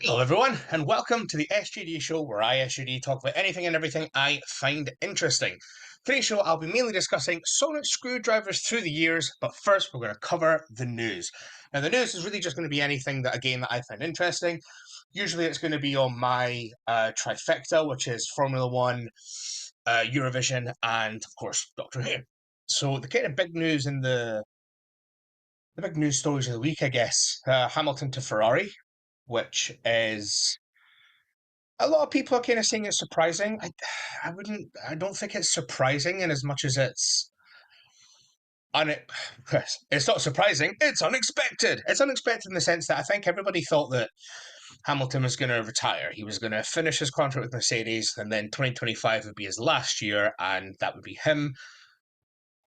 Hello, everyone, and welcome to the SJD Show, where I, SJD, talk about anything and everything I find interesting. Today's show, I'll be mainly discussing sonic screwdrivers through the years, but first, we're going to cover the news. Now, the news is really just going to be anything that, again, that I find interesting. Usually, it's going to be on my trifecta, which is Formula One, Eurovision, and of course, Doctor Who. So, the kind of big news in the big news stories of the week, I guess, Hamilton to Ferrari, which is a lot of people are kind of saying it's surprising. I don't think it's surprising in as much as un, it's not surprising. It's unexpected. It's unexpected in the sense that I think everybody thought that Hamilton was going to retire. He was going to finish his contract with Mercedes, and then 2025 would be his last year, and that would be him.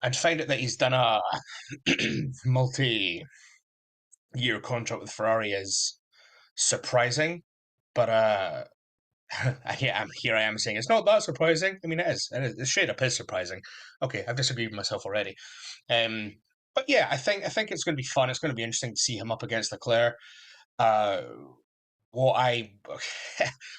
And to find out that he's done a multi-year contract with Ferrari is surprising, but here I am saying it's not that surprising. I mean, it is. It straight up is surprising. Okay, I've disagreed with myself already. Um, but yeah, I think it's going to be fun. It's going to be interesting to see him up against Leclerc. Uh, what I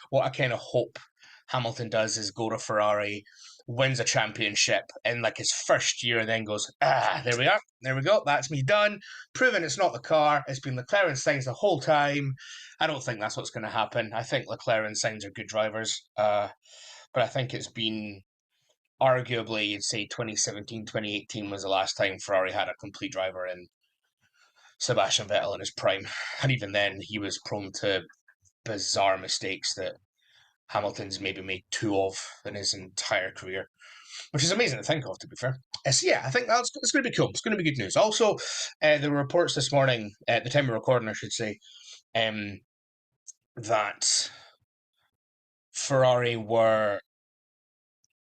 what I kind of hope Hamilton does is go to Ferrari, wins a championship in like his first year, and then goes, there we are, there we go, that's me done, proving it's not the car, it's been Leclerc and Sainz the whole time. I don't think that's what's going to happen. I think Leclerc and Sainz are good drivers, but I think it's been arguably, you'd say 2017, 2018 was the last time Ferrari had a complete driver in Sebastian Vettel in his prime, and even then he was prone to bizarre mistakes that Hamilton's maybe made two of in his entire career, which is amazing to think of, to be fair. So yeah, I think it's going to be cool. It's going to be good news. Also, there were reports this morning, at the time of recording, I should say, that Ferrari were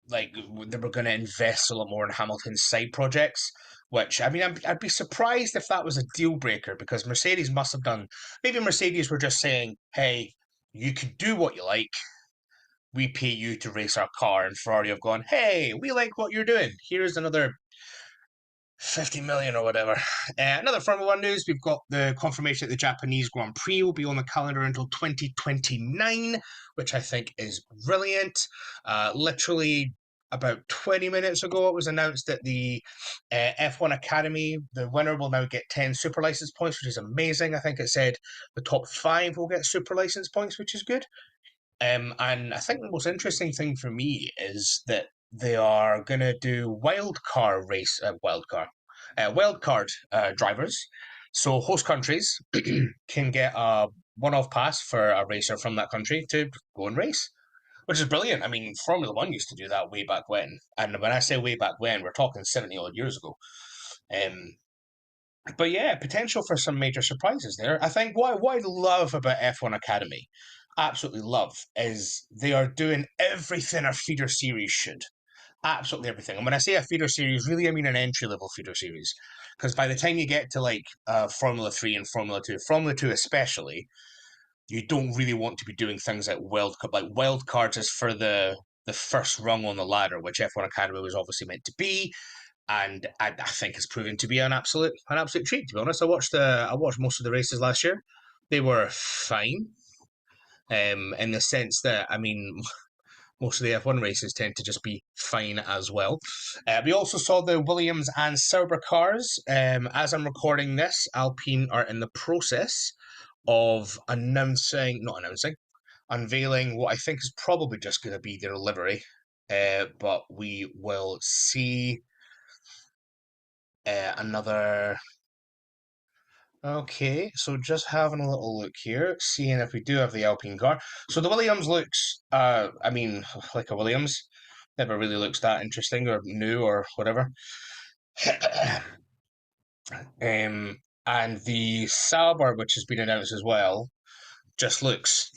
like they were going to invest a lot more in Hamilton's side projects. Which I mean, I'd be surprised if that was a deal breaker because Mercedes must have done. Maybe Mercedes were just saying, "Hey, you could do what you like. We pay you to race our car," and Ferrari have gone, "Hey, we like what you're doing. Here's another 50 million or whatever." Another Formula One news, we've got the confirmation that the Japanese Grand Prix will be on the calendar until 2029, which I think is brilliant. Literally about 20 minutes ago, it was announced that the F1 Academy, the winner will now get 10 super license points, which is amazing. I think it said the top five will get super license points, which is good. And I think the most interesting thing for me is that they are going to do wild card drivers. So host countries can get a one-off pass for a racer from that country to go and race, which is brilliant. I mean, Formula One used to do that way back when, and when I say way back when, we're talking 70 odd years ago. Um, but yeah, potential for some major surprises there. I think what I love about F1 Academy, absolutely love, is they are doing everything a feeder series should. Absolutely everything. And when I say a feeder series, really I mean an entry level feeder series. Because by the time you get to like Formula 3 and Formula 2 especially, you don't really want to be doing things like wild cards is for the first rung on the ladder, which F1 Academy was obviously meant to be, and I think it's proven to be an absolute treat. To be honest, I watched most of the races last year. They were fine, in the sense that I mean, most of the F1 races tend to just be fine as well. We also saw the Williams and Sauber cars. As I'm recording this, Alpine are in the process of unveiling what I think is probably just going to be their livery. But we will see another. Okay, so just having a little look here, seeing if we do have the Alpine car. So the Williams looks, I mean, like a Williams. Never really looks that interesting or new or whatever. And the Sauber, which has been announced as well, just looks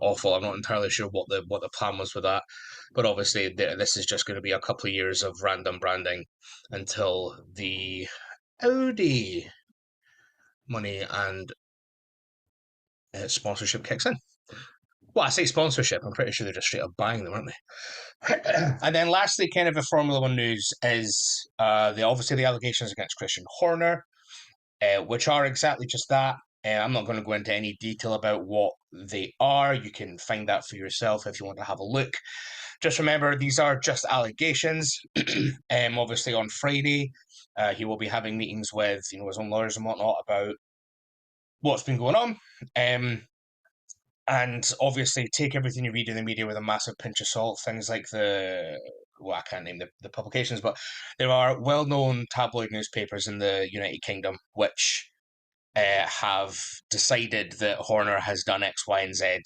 awful. I'm not entirely sure what the plan was with that, but obviously this is just going to be a couple of years of random branding until the Audi money and sponsorship kicks in. Well, I say sponsorship. I'm pretty sure they're just straight up buying them, aren't they? And then lastly, kind of the Formula One news is obviously the allegations against Christian Horner, which are exactly just that. I'm not going to go into any detail about what they are. You can find that for yourself if you want to have a look. Just remember, these are just allegations. Obviously, on Friday, he will be having meetings with his own lawyers and whatnot about what's been going on. And obviously, take everything you read in the media with a massive pinch of salt. Things like I can't name the publications, but there are well-known tabloid newspapers in the United Kingdom which have decided that Horner has done X, Y, and Z,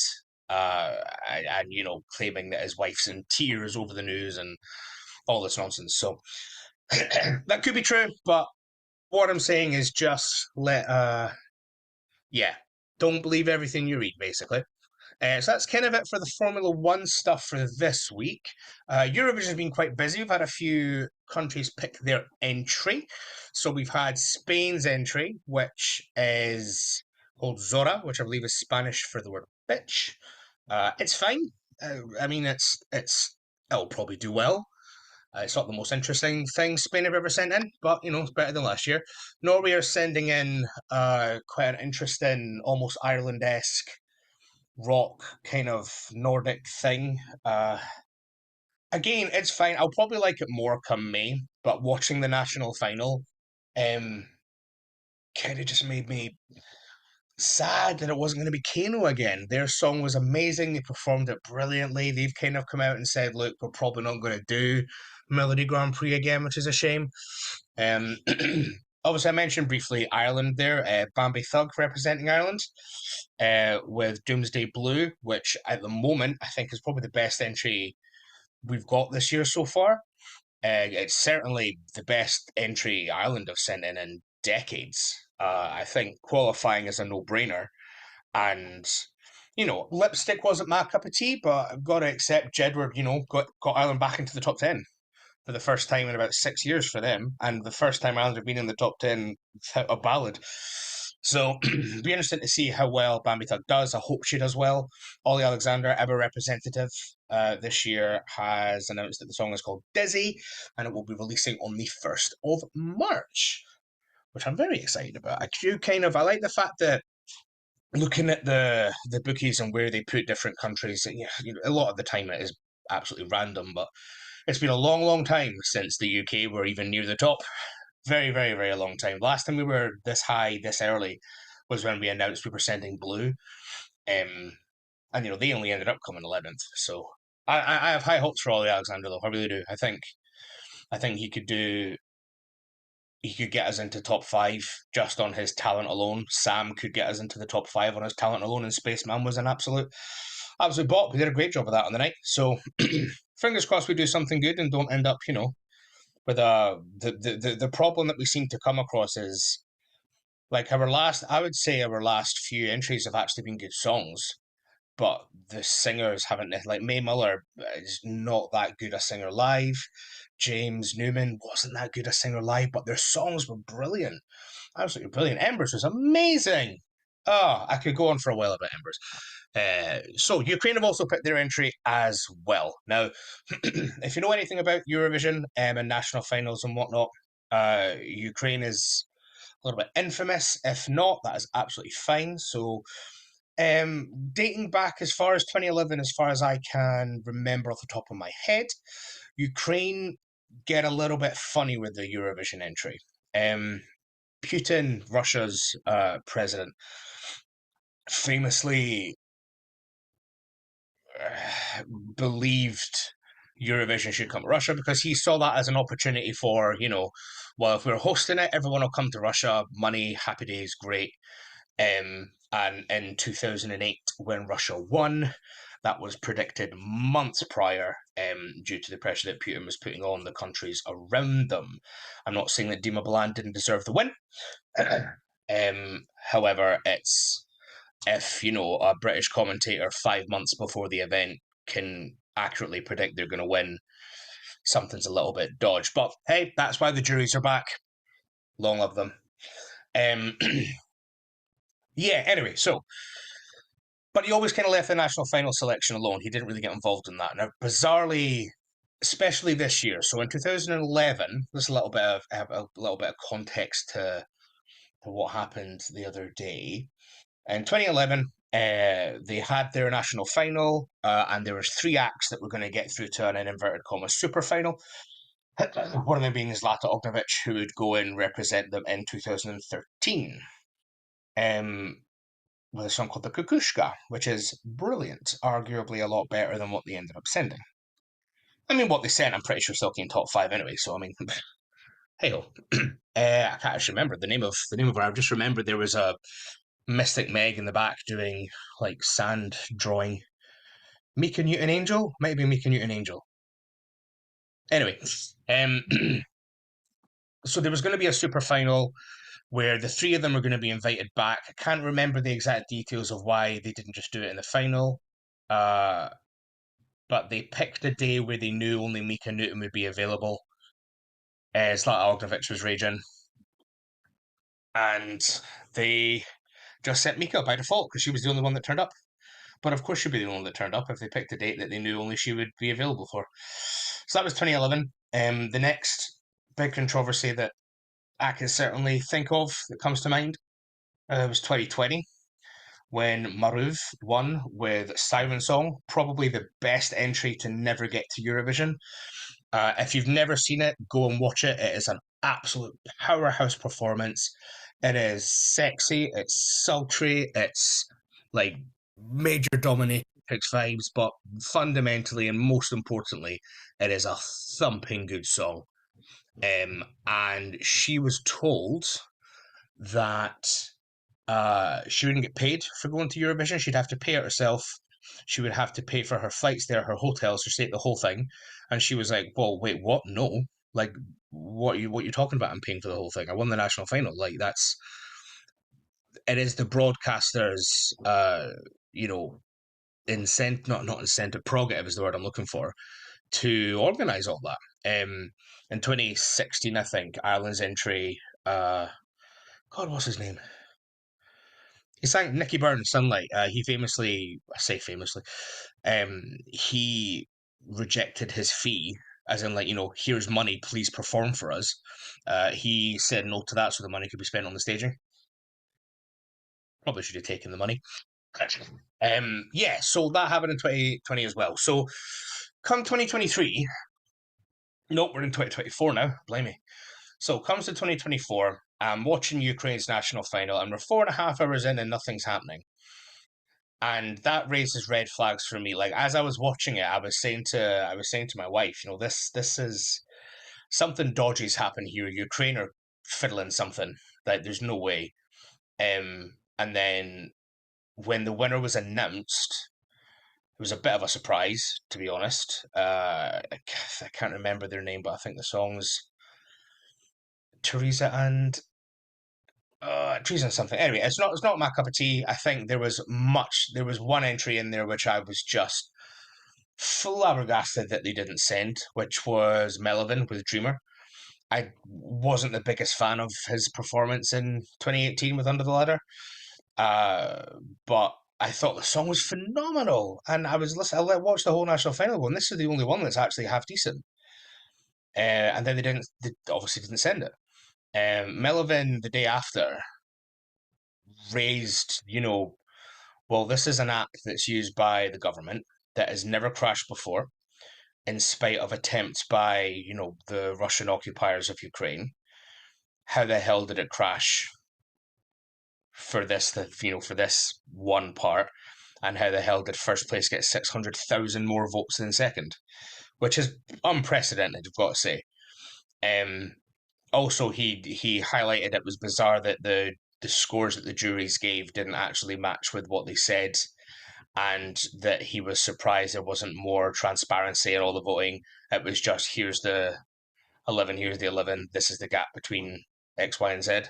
and claiming that his wife's in tears over the news and all this nonsense. So that could be true, but what I'm saying is just don't believe everything you read, basically. So that's kind of it for the Formula One stuff for this week. Eurovision's been quite busy. We've had a few countries pick their entry. So we've had Spain's entry, which is called Zora, which I believe is Spanish for the word bitch. It's fine. I mean, it'll probably do well. It's not the most interesting thing Spain have ever sent in, but it's better than last year. Norway are sending in quite an interesting, almost Ireland-esque rock kind of Nordic thing. Again, it's fine. I'll probably like it more come May, but watching the national final kind of just made me sad that it wasn't going to be Kano again. Their song was amazing. They performed it brilliantly. They've kind of come out and said, look, we're probably not going to do Melody Grand Prix again, which is a shame. Obviously, I mentioned briefly Ireland there, Bambi Thug representing Ireland, with Doomsday Blue, which at the moment I think is probably the best entry we've got this year so far. It's certainly the best entry Ireland have sent in decades. I think qualifying is a no-brainer, and Lipstick wasn't my cup of tea, but I've got to accept Jedward, got Ireland back into the top 10 for the first time in about 6 years for them, and the first time Ireland have been in the top 10 without a ballad. So, be interesting to see how well Bambi Thug does. I hope she does well. Ollie Alexander, ever representative, this year has announced that the song is called Dizzy, and it will be releasing on the 1st of March, which I'm very excited about. I like the fact that looking at the bookies and where they put different countries, a lot of the time it is absolutely random, but it's been a long, long time since the UK were even near the top. Very, very, very long time. Last time we were this high, this early, was when we announced we were sending Blue. And they only ended up coming 11th. So I have high hopes for Ollie Alexander, though. I really do. I think he could get us into top 5 just on his talent alone. Sam could get us into the top 5 on his talent alone, and Spaceman was an absolute bop. He did a great job of that on the night. So fingers crossed we do something good and don't end up, with the problem that we seem to come across is like I would say our last few entries have actually been good songs, but the singers haven't. Like Mae Muller is not that good a singer live. James Newman wasn't that good a singer live, but their songs were brilliant, absolutely brilliant. Embers was amazing. Oh, I could go on for a while about Embers. So Ukraine have also picked their entry as well. Now, if you know anything about Eurovision and national finals and whatnot, Ukraine is a little bit infamous. If not, that is absolutely fine. So, dating back as far as 2011, as far as I can remember off the top of my head, Ukraine get a little bit funny with the Eurovision entry. Putin, Russia's president, famously believed Eurovision should come to Russia because he saw that as an opportunity for, well, if we're hosting it, everyone will come to Russia, money, happy days, great. And in 2008, when Russia won, that was predicted months prior due to the pressure that Putin was putting on the countries around them. I'm not saying that Dima Bilan didn't deserve the win. However, it's if a British commentator 5 months before the event can accurately predict they're going to win, something's a little bit dodged. But hey, that's why the juries are back. Long live them. Yeah, anyway, but he always kind of left the national final selection alone. He didn't really get involved in that. Now, bizarrely, especially this year, so in 2011, there's a little bit of context to what happened the other day. In 2011, they had their national final, and there was three acts that were going to get through to an inverted commas super final. One of them being Zlata Ognovic, who would go and represent them in 2013. With a song called The Kukushka, which is brilliant, arguably a lot better than what they ended up sending. I mean, what they sent, I'm pretty sure still came top five anyway. So I mean, hey ho. I can't actually remember the name of her. I just remembered there was a Mystic Meg in the back doing like sand drawing. Mika Newton Angel, might be Mika Newton Angel. Anyway, so there was going to be a super final where the three of them were going to be invited back. I can't remember the exact details of why they didn't just do it in the final. But they picked a day where they knew only Mika Newton would be available. Zlata Ognovic was raging. And they just sent Mika by default because she was the only one that turned up. But of course she'd be the only one that turned up if they picked a date that they knew only she would be available for. So that was 2011. The next big controversy that I can certainly think of that comes to mind was 2020 when Maruv won with Siren Song, probably the best entry to never get to Eurovision. If you've never seen it, go and watch it. It is an absolute powerhouse performance. It is sexy, it's sultry, it's like major dominatrix vibes, but fundamentally and most importantly, it is a thumping good song. And she was told that she wouldn't get paid for going to Eurovision. She'd have to pay it herself. She would have to pay for her flights there, her hotels, her stay, the whole thing. And she was like, "Well, wait, what? No, like, what you talking about? I'm paying for the whole thing. I won the national final. Like, that's it is the broadcasters, you know, not incentive, prerogative is the word I'm looking for, to organise all that. In 2016, I think Ireland's entry. God, what's his name? He sang Nicky Byrne's Sunlight. He famously, I say famously, he rejected his fee, as in, like, here's money, please perform for us. He said no to that so the money could be spent on the staging. Probably should have taken the money. Yeah, so that happened in 2020 as well. So come 2023, nope, we're in 2024 now, blame me. So comes to 2024, I'm watching Ukraine's national final, and we're 4.5 hours in and nothing's happening. And that raises red flags for me. Like, as I was watching it, I was saying to my wife, this is something dodgy's happened here. Ukraine are fiddling something. Like, there's no way. And then when the winner was announced, it was a bit of a surprise, to be honest. I can't remember their name, but I think the song's Teresa and Teresa and something. Anyway, it's not my cup of tea. I think there was one entry in there which I was just flabbergasted that they didn't send, which was Melvin with Dreamer. I wasn't the biggest fan of his performance in 2018 with Under the Ladder, but I thought the song was phenomenal, and I watched the whole national final, and this is the only one that's actually half decent. And then they obviously didn't send it. Melvin the day after raised, well, this is an app that's used by the government that has never crashed before, in spite of attempts by, the Russian occupiers of Ukraine. How the hell did it crash for this one part? And how the hell did first place get 600,000 more votes than second? Which is unprecedented, I've got to say. Also, he highlighted it was bizarre that the scores that the juries gave didn't actually match with what they said, and that he was surprised there wasn't more transparency in all the voting. It was just, here's the 11, here's the 11, this is the gap between X, Y, and Z,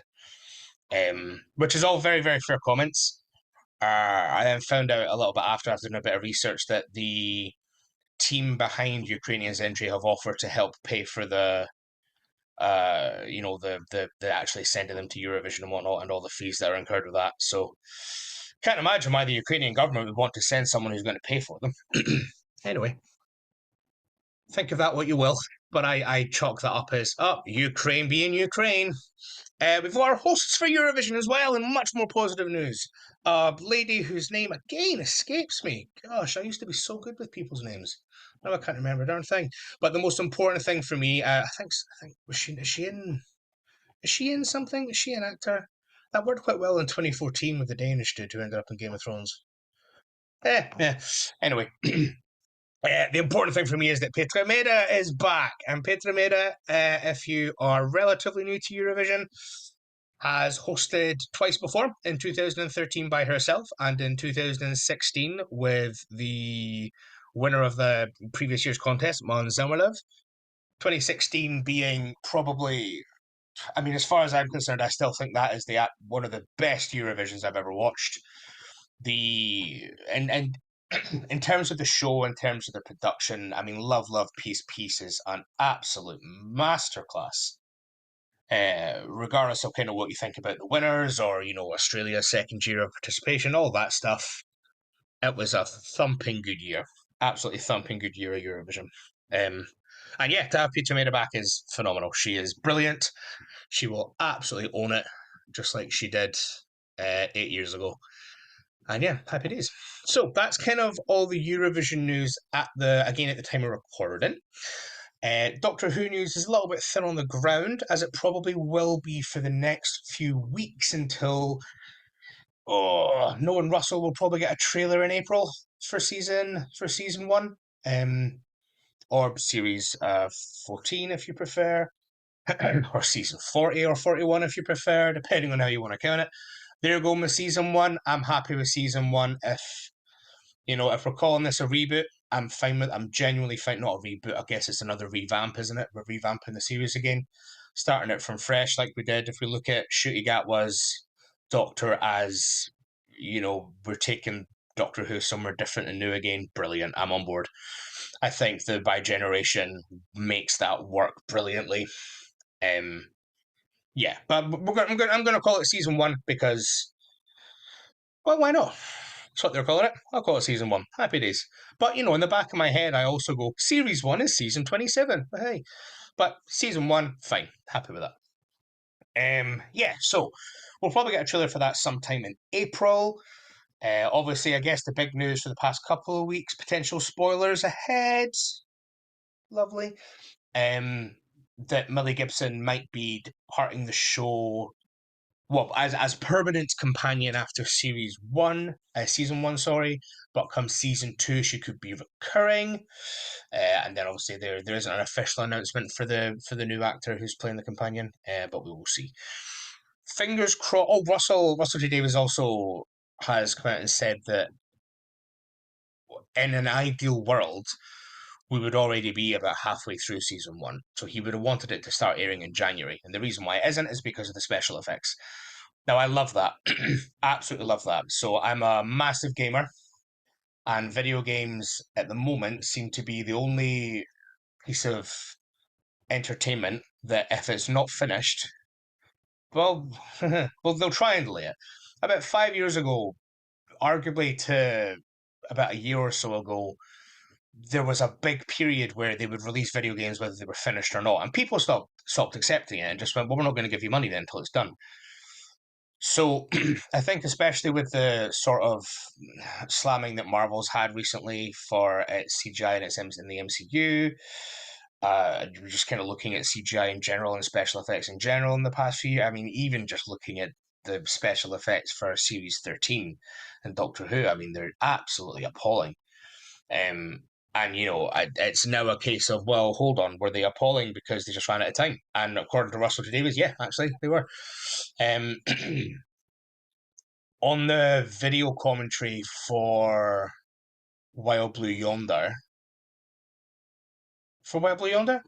which is all very, very fair comments. I then found out a little bit after doing a bit of research that the team behind Ukrainian's entry have offered to help pay for the actually sending them to Eurovision and whatnot, and all the fees that are incurred with that. So can't imagine why the Ukrainian government would want to send someone who's going to pay for them. Anyway, think of that what you will. but I chalk that up as, Ukraine being Ukraine. We've got our hosts for Eurovision as well, and much more positive news. A lady whose name again escapes me. Gosh, I used to be so good with people's names. Now I can't remember a darn thing. But the most important thing for me, I think is she in something? Is she an actor? That worked quite well in 2014 with the Danish dude who ended up in Game of Thrones. Yeah. Anyway, the important thing for me is that Petra Meda is back. And Petra Meda, if you are relatively new to Eurovision, has hosted twice before, in 2013 by herself and in 2016 with the winner of the previous year's contest, Mon Zamalov. 2016 being probably, I mean, as far as I'm concerned, I still think that is one of the best Eurovisions I've ever watched. And in terms of the show, in terms of the production, I mean, Love, Love, Peace, Peace is an absolute masterclass. Regardless of kind of what you think about the winners or, Australia's second year of participation, all that stuff, it was a thumping good year. Absolutely thumping good year of Eurovision. And yeah, to have Petra Meda back is phenomenal. She is brilliant. She will absolutely own it, just like she did 8 years ago. And yeah, happy days. So that's kind of all the Eurovision news at the time of recording. Doctor Who news is a little bit thin on the ground, as it probably will be for the next few weeks until Noah and Russell will probably get a trailer in April for season one, or series 14 if you prefer, or season 40 or 41 if you prefer, depending on how you want to count it. There going with season one. I'm happy with season one. If we're calling this a reboot, I'm fine with it. I'm genuinely fine. Not a reboot, I guess it's another revamp, isn't it? We're revamping the series again, starting it from fresh like we did. If we look at Shooty Gat was Doctor as, we're taking Doctor Who somewhere different and new again. Brilliant. I'm on board. I think the By Generation makes that work brilliantly. Yeah, but I'm going to call it season one because, well, why not? That's what they're calling it. I'll call it season one. Happy days. But, in the back of my head, I also go, series one is season 27. Hey. But season one, fine. Happy with that. Yeah, so we'll probably get a trailer for that sometime in April. Obviously, I guess the big news for the past couple of weeks, potential spoilers ahead. Lovely. That Millie Gibson might be departing the show, well, as permanent companion after season one, sorry. But come season two, she could be recurring. And then obviously there isn't an official announcement for the new actor who's playing the companion, but we will see. Fingers crossed. Oh, Russell T Davies also has come out and said that in an ideal world, we would already be about halfway through season one. So he would have wanted it to start airing in January. And the reason why it isn't is because of the special effects. Now, I love that. Absolutely love that. So I'm a massive gamer, and video games at the moment seem to be the only piece of entertainment that if it's not finished, well, well, they'll try and delay it. About 5 years ago, arguably to about a year or so ago, there was a big period where they would release video games whether they were finished or not, and people stopped accepting it and just went, well, we're not going to give you money then until it's done. So I think especially with the sort of slamming that Marvel's had recently for its CGI and its in the MCU, you're just kind of looking at CGI in general and special effects in general in the past few years. I mean, even just looking at the special effects for Series 13 and Doctor Who, I mean, they're absolutely appalling. And it's now a case of, well, hold on, were they appalling because they just ran out of time? And according to Russell T Davies, yeah, actually they were. On the video commentary for Wild Blue Yonder. For Wild Blue Yonder?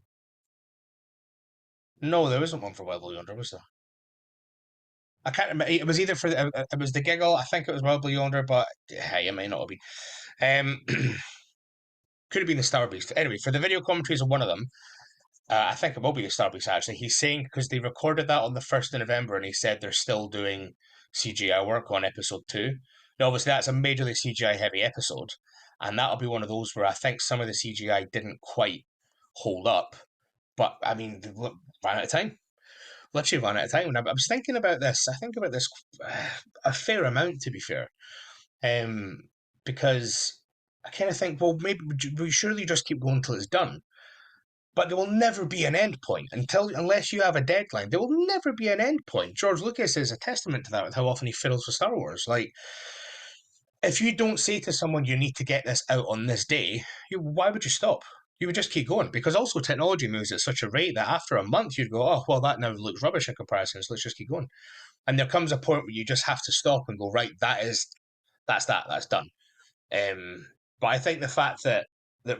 No, there isn't one for Wild Blue Yonder, was there? I can't remember. It was either it was the Giggle. I think it was Wild Blue Yonder, but hey, it may not have been. Could have been the Star Beast. Anyway, for the video commentaries of one of them, I think it will be the Star Beast actually. He's saying because they recorded that on the 1st of November, and he said they're still doing CGI work on episode 2. Now, obviously, that's a majorly CGI heavy episode, and that'll be one of those where I think some of the CGI didn't quite hold up. But I mean, ran out of time. Literally ran out of time. And I was thinking about this. I think about this a fair amount, to be fair, um, because I kind of think, well, maybe we surely just keep going till it's done. But there will never be an end point unless you have a deadline. There will never be an end point. George Lucas is a testament to that with how often he fiddles with Star Wars. Like, if you don't say to someone you need to get this out on this day, why would you stop? You would just keep going because also technology moves at such a rate that after a month you'd go, oh well, that now looks rubbish in comparison. So let's just keep going. And there comes a point where you just have to stop and go, right, that's done. But I think the fact that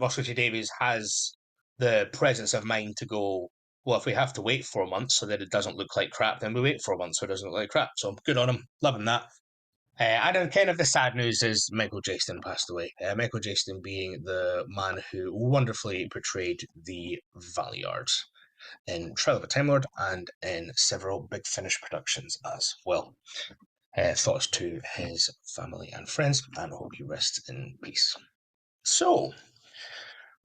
Russell T Davies has the presence of mind to go, well, if we have to wait 4 months so that it doesn't look like crap, then we wait 4 months so it doesn't look like crap. So good on him, loving that. And then kind of the sad news is Michael Jackson passed away. Michael Jackson being the man who wonderfully portrayed the Valeyards in Trial of a Time Lord and in several Big Finish productions as well. Thoughts to his family and friends, and I hope he rests in peace. So,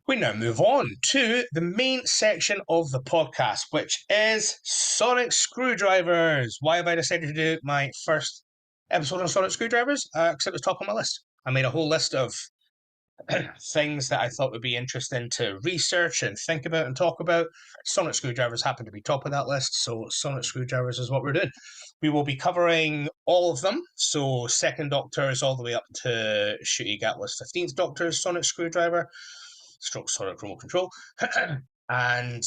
we now move on to the main section of the podcast, which is Sonic Screwdrivers. Why have I decided to do my first episode on Sonic Screwdrivers? Because it was top on my list. I made a whole list of things that I thought would be interesting to research and think about and talk about. Sonic Screwdrivers happened to be top of that list, so Sonic Screwdrivers is what we're doing. We will be covering all of them, so Second Doctor's all the way up to Ncuti Gatwa's 15th Doctor's Sonic Screwdriver, stroke Sonic Remote Control, and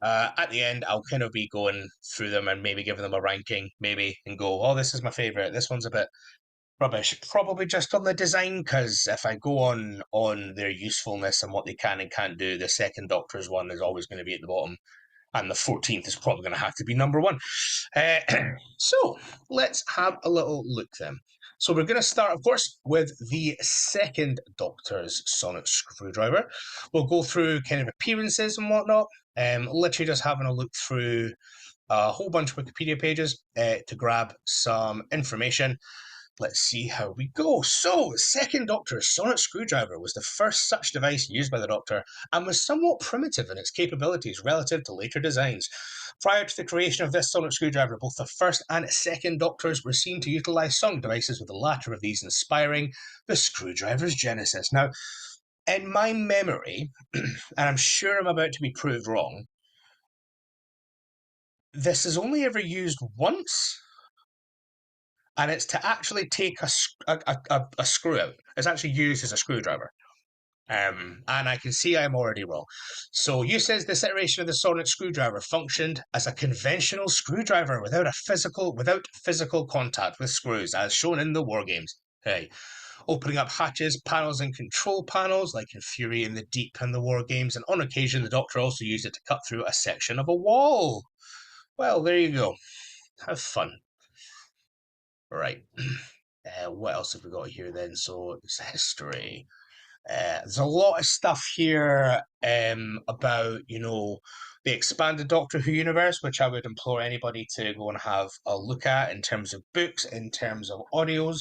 at the end I'll kind of be going through them and maybe giving them a ranking, maybe, and go, oh, this is my favourite, this one's a bit rubbish, probably just on the design, because if I go on their usefulness and what they can and can't do, the Second Doctor's one is always going to be at the bottom, and the 14th is probably going to have to be number one. So let's have a little look then. So we're going to start, of course, with the Second Doctor's Sonic Screwdriver. We'll go through kind of appearances and whatnot, literally just having a look through a whole bunch of Wikipedia pages to grab some information. Let's see how we go. So, Second Doctor's Sonic Screwdriver was the first such device used by the Doctor and was somewhat primitive in its capabilities relative to later designs. Prior to the creation of this Sonic Screwdriver, both the first and second Doctors were seen to utilise sonic devices, with the latter of these inspiring the screwdriver's genesis. Now, in my memory, and I'm sure I'm about to be proved wrong, this is only ever used once, and it's to actually take a screw out. It's actually used as a screwdriver. And I can see I'm already wrong. So you says this iteration of the sonic screwdriver functioned as a conventional screwdriver without physical contact with screws, as shown in the war games. Hey, opening up hatches, panels, and control panels, like in Fury in the Deep and the war games, and on occasion the Doctor also used it to cut through a section of a wall. Well, there you go. Have fun. Right. What else have we got here then? So it's history. There's a lot of stuff here about, the expanded Doctor Who universe, which I would implore anybody to go and have a look at in terms of books, in terms of audios.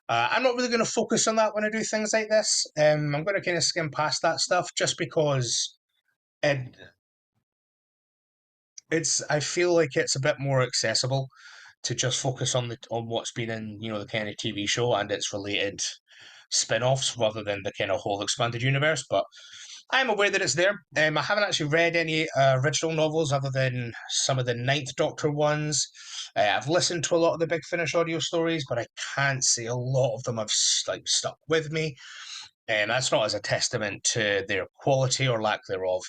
I'm not really going to focus on that when I do things like this. I'm going to kind of skim past that stuff just because I feel like it's a bit more accessible to just focus on what's been in the kind of TV show and its related spin-offs rather than the kind of whole expanded universe. But I'm aware that it's there. I haven't actually read any original novels other than some of the Ninth Doctor ones. I've listened to a lot of the Big Finish audio stories, but I can't say a lot of them have stuck with me. And that's not as a testament to their quality or lack thereof.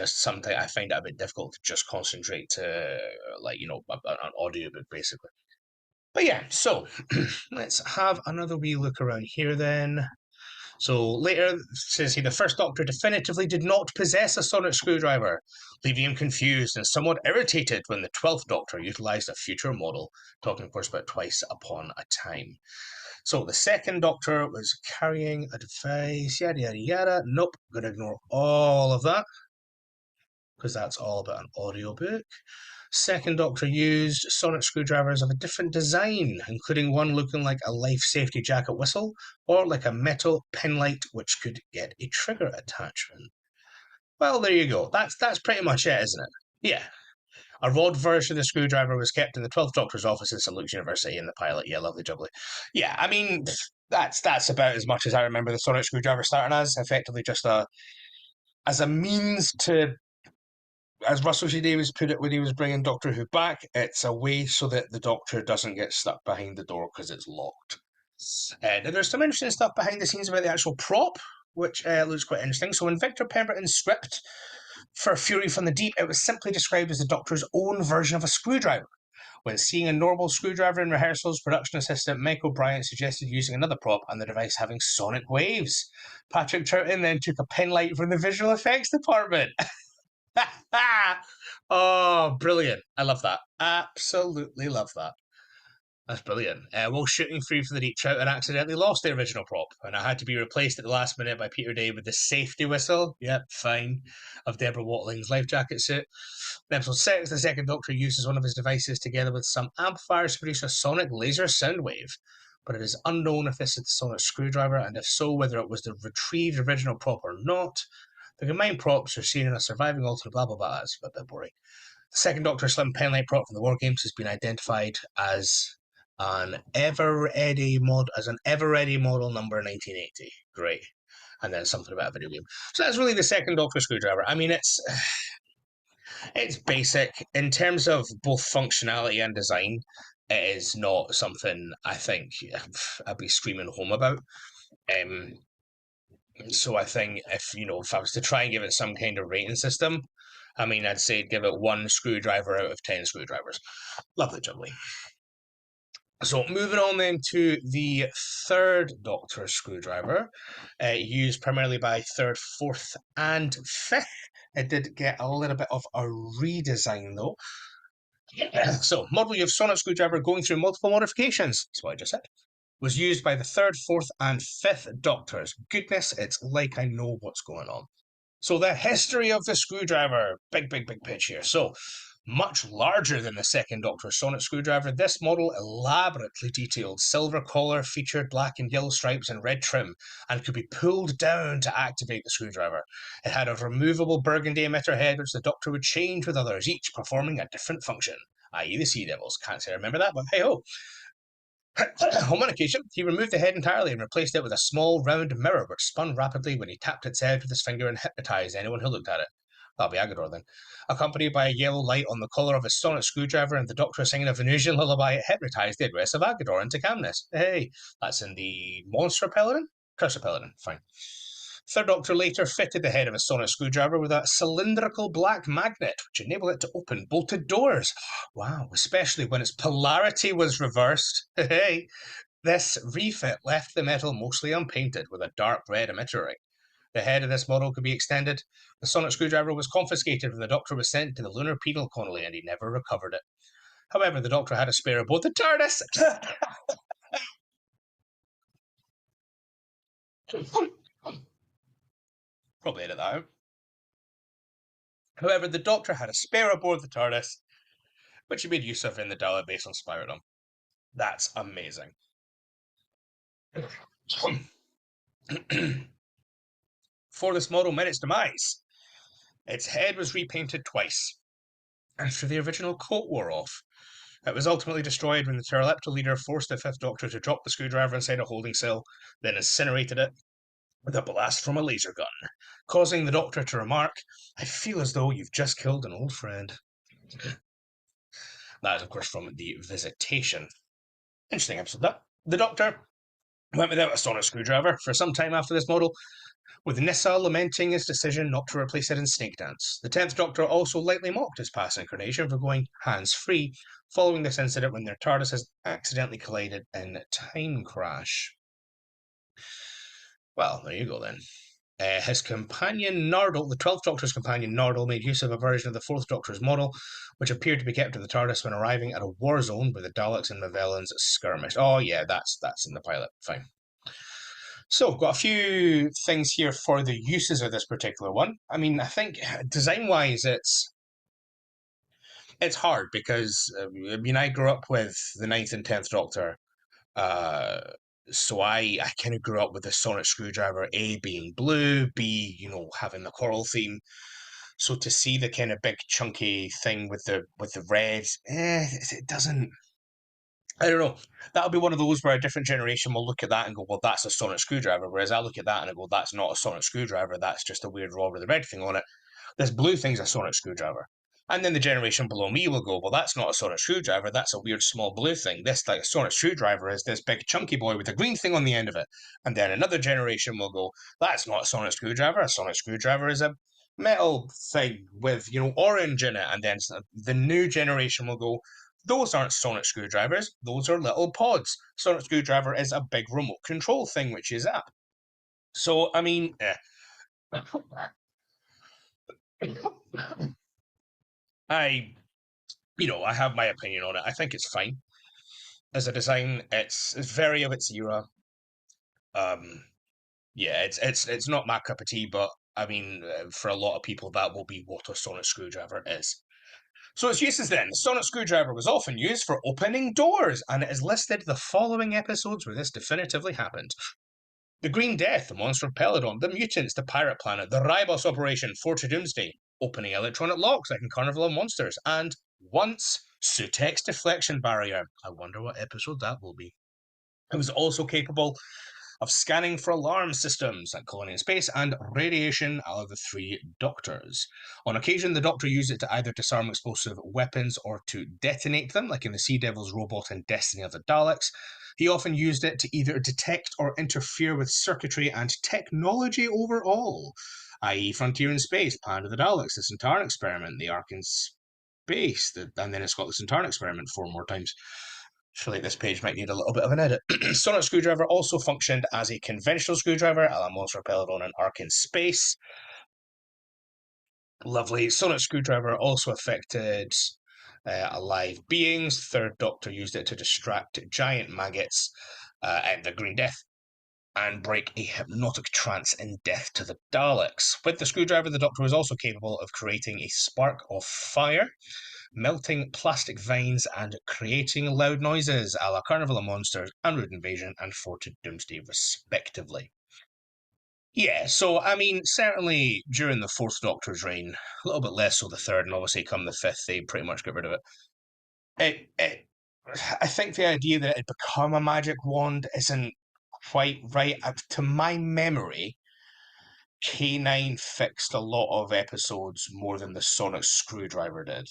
Sometimes I find it a bit difficult to just concentrate to an audiobook basically. But yeah, so let's have another wee look around here then. So later, says he, the first Doctor definitively did not possess a sonic screwdriver, leaving him confused and somewhat irritated when the 12th Doctor utilised a future model, talking of course about twice upon a time. So the second Doctor was carrying a device, yada yada yada. Nope, gonna ignore all of that, because that's all about an audiobook. Second Doctor used sonic screwdrivers of a different design, including one looking like a life safety jacket whistle, or like a metal pen light which could get a trigger attachment. Well, there you go. That's pretty much it, isn't it? Yeah. A rod version of the screwdriver was kept in the 12th Doctor's office in St. Luke's University in the pilot. Yeah, lovely jubbly. Yeah, I mean, that's about as much as I remember the sonic screwdriver starting as. Effectively just as a means to, as Russell T Davies put it when he was bringing Doctor Who back, it's a way so that the Doctor doesn't get stuck behind the door because it's locked. And there's some interesting stuff behind the scenes about the actual prop, which looks quite interesting. So in Victor Pemberton's script for Fury from the Deep, it was simply described as the Doctor's own version of a screwdriver. When seeing a normal screwdriver in rehearsals, production assistant Mike O'Brien suggested using another prop and the device having sonic waves. Patrick Troughton then took a pen light from the visual effects department. Oh, brilliant. I love that. Absolutely love that. That's brilliant. While shooting Free for the Deep, Trout and accidentally lost the original prop, and it had to be replaced at the last minute by Peter Day with the safety whistle, yep, fine, of Deborah Watling's life jacket suit. In episode 6, the second Doctor uses one of his devices together with some amplifiers to produce a sonic laser sound wave, but it is unknown if this is the sonic screwdriver, and if so, whether it was the retrieved original prop or not. The combined props are seen in a surviving alternate blah blah blah. That's a bit boring. The second Doctor Slim penlight prop from the War Games has been identified as an ever-ready model number 1980. Great. And then something about a video game. So that's really the second Doctor screwdriver. I mean, it's basic in terms of both functionality and design. It is not something I think I'd be screaming home about. So I think if I was to try and give it some kind of rating system, I mean, I'd say give it 1 screwdriver out of 10 screwdrivers. Lovely jubbly. So moving on then to the third Doctor screwdriver, used primarily by 3rd, 4th and 5th. It did get a little bit of a redesign though. So, model of sonic screwdriver going through multiple modifications, that's what I just said, was used by the 3rd, 4th and 5th Doctors. Goodness, it's like I know what's going on. So the history of the screwdriver, big pitch here. So, much larger than the second Doctor's sonic screwdriver, this model elaborately detailed silver collar, featured black and yellow stripes and red trim, and could be pulled down to activate the screwdriver. It had a removable burgundy emitter head, which the Doctor would change with others, each performing a different function, i.e. the Sea Devils. Can't say I remember that, but hey-ho. On one occasion, he removed the head entirely and replaced it with a small, round mirror which spun rapidly when he tapped its head with his finger and hypnotised anyone who looked at it. That'll be Agador then. Accompanied by a yellow light on the collar of his sonic screwdriver and the Doctor singing a Venusian lullaby, it hypnotised the address of Agador into calmness. Hey, that's in the Monster Paladin? Cursor Paladin, fine. Third Doctor later fitted the head of a sonic screwdriver with a cylindrical black magnet, which enabled it to open bolted doors. Wow, especially when its polarity was reversed. Hey, this refit left the metal mostly unpainted with a dark red emitter ring. The head of this model could be extended. The sonic screwdriver was confiscated when the Doctor was sent to the lunar penal colony and he never recovered it. However, the Doctor had a spare aboard the TARDIS. Probably edit that out. However, the Doctor had a spare aboard the TARDIS, which he made use of in the database on Spyrodon. That's amazing. For this model met its demise. Its head was repainted twice, after the original coat wore off. It was ultimately destroyed when the Pterolepta leader forced the 5th Doctor to drop the screwdriver inside a holding cell, then incinerated it with a blast from a laser gun, causing the Doctor to remark, "I feel as though you've just killed an old friend." That is, of course, from The Visitation. Interesting episode, that. The Doctor went without a sonic screwdriver for some time after this model, with Nyssa lamenting his decision not to replace it in Snake Dance. The 10th Doctor also lightly mocked his past incarnation for going hands-free, following this incident when their TARDIS has accidentally collided in Time Crash. Well, there you go then. His companion Nardole, the 12th Doctor's companion Nardole, made use of a version of the 4th Doctor's model, which appeared to be kept in the TARDIS when arriving at a war zone where the Daleks and Movellans skirmished. Oh yeah, that's in the pilot. Fine. So, got a few things here for the uses of this particular one. I mean, I think design-wise, it's hard because I grew up with the 9th and 10th Doctor So I kind of grew up with the sonic screwdriver, A being blue, B, having the coral theme. So to see the kind of big chunky thing with the red, it doesn't. I don't know. That'll be one of those where a different generation will look at that and go, "Well, that's a sonic screwdriver." Whereas I look at that and I go, "That's not a sonic screwdriver. That's just a weird rod with a red thing on it." This blue thing's a sonic screwdriver. And then the generation below me will go, "Well, that's not a sonic screwdriver. That's a weird small blue thing. This like a sonic screwdriver is this big chunky boy with a green thing on the end of it." And then another generation will go, "That's not a sonic screwdriver. A sonic screwdriver is a metal thing with orange in it." And then the new generation will go, "Those aren't sonic screwdrivers. Those are little pods. Sonic screwdriver is a big remote control thing, which is up." So I mean, I I have my opinion on it. I think it's fine as a design. It's very of its era. Um, yeah, it's not my cup of tea, but I mean, for a lot of people, that will be what a sonic screwdriver is. So its uses then. The sonic screwdriver was often used for opening doors, and it is listed the following episodes where this definitively happened. The Green Death, the Monster of Peladon, the Mutants, the Pirate Planet, the Ribos Operation, Forge of Doomsday, opening electronic locks like in Carnival of Monsters, and once Sutex Deflection Barrier. I wonder what episode that will be. It was also capable of scanning for alarm systems like Colony in Space and radiation out of the Three Doctors. On occasion, the Doctor used it to either disarm explosive weapons or to detonate them, like in the Sea Devil's robot and Destiny of the Daleks. He often used it to either detect or interfere with circuitry and technology overall, i.e. Frontier in Space, Planet of the Daleks, the Centauran Experiment, the Ark in Space, and then it's got the Centauran Experiment 4 more times. I feel like this page might need a little bit of an edit. Sonic Screwdriver also functioned as a conventional screwdriver, a la Monster Peladon and Ark in Space. Lovely. Sonic Screwdriver also affected alive beings. Third Doctor used it to distract giant maggots and the Green Death and break a hypnotic trance in death to the Daleks. With the screwdriver, the Doctor was also capable of creating a spark of fire, melting plastic vines, and creating loud noises, a la Carnival of Monsters, Unrude Invasion, and Forge of Doomsday, respectively. Yeah, so I mean, certainly during the Fourth Doctor's reign, a little bit less so the third, and obviously come the fifth, they pretty much got rid of it. I think the idea that it had become a magic wand isn't quite right. To my memory, K9 fixed a lot of episodes more than the sonic screwdriver did.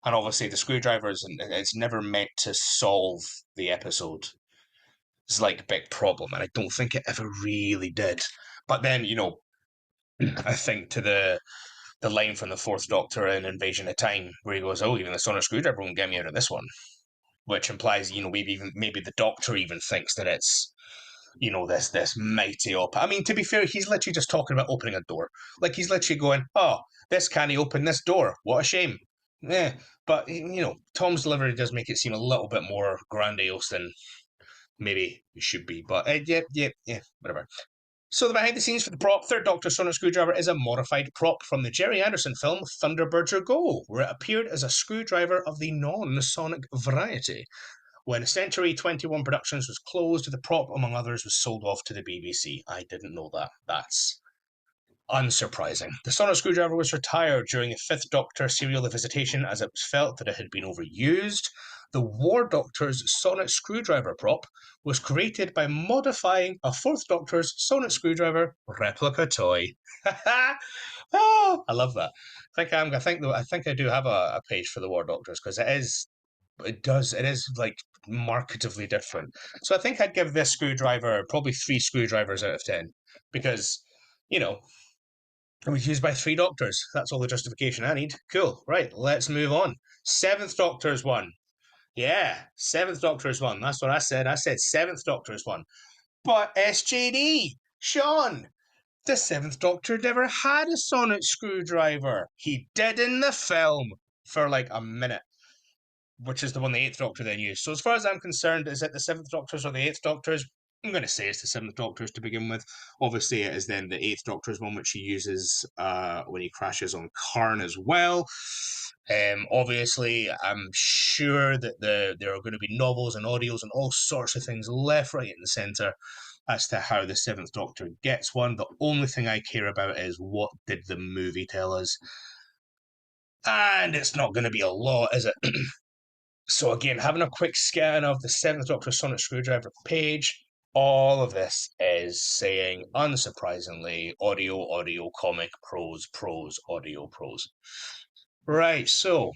And obviously, the screwdriver it's never meant to solve the episode. It's like a big problem, and I don't think it ever really did. But then, I think to the line from the Fourth Doctor in Invasion of Time, where he goes, "Oh, even the sonic screwdriver won't get me out of this one," which implies, maybe the Doctor even thinks that it's this mighty op. I mean, to be fair, he's literally just talking about opening a door. Like he's literally going, "Oh, this can't open this door. What a shame." Yeah, but Tom's delivery does make it seem a little bit more grandiose than maybe it should be. But yeah, whatever. So the behind the scenes for the prop, Third Doctor Sonic Screwdriver is a modified prop from the Jerry Anderson film Thunderbirds Are Go, where it appeared as a screwdriver of the non-sonic variety. When Century 21 Productions was closed, the prop, among others, was sold off to the BBC. I didn't know that. That's unsurprising. The sonic screwdriver was retired during the Fifth Doctor serial The Visitation as it was felt that it had been overused. The War Doctor's sonic screwdriver prop was created by modifying a Fourth Doctor's sonic screwdriver replica toy. Oh, I love that. I think I do have a page for the War Doctors because it is like marketively different. So I think I'd give this screwdriver probably 3 screwdrivers out of 10 because, it was used by 3 doctors. That's all the justification I need. Cool. Right, let's move on. Seventh Doctor's one. Yeah, Seventh Doctor's one. That's what I said. I said Seventh Doctor's one. But SJD, Sean, the Seventh Doctor never had a sonic screwdriver. He did in the film for like a minute, which is the one the Eighth Doctor then used. So as far as I'm concerned, is it the Seventh Doctors or the Eighth Doctors? I'm going to say it's the Seventh Doctor's to begin with. Obviously, it is then the Eighth Doctor's one, which he uses when he crashes on Karn as well. Obviously, I'm sure that there are going to be novels and audios and all sorts of things left, right, and centre as to how the Seventh Doctor gets one. The only thing I care about is what did the movie tell us. And it's not going to be a lot, is it? So again, having a quick scan of the Seventh Doctor Sonic Screwdriver page, all of this is saying, unsurprisingly, audio, audio, comic, prose, prose, audio, prose. Right, so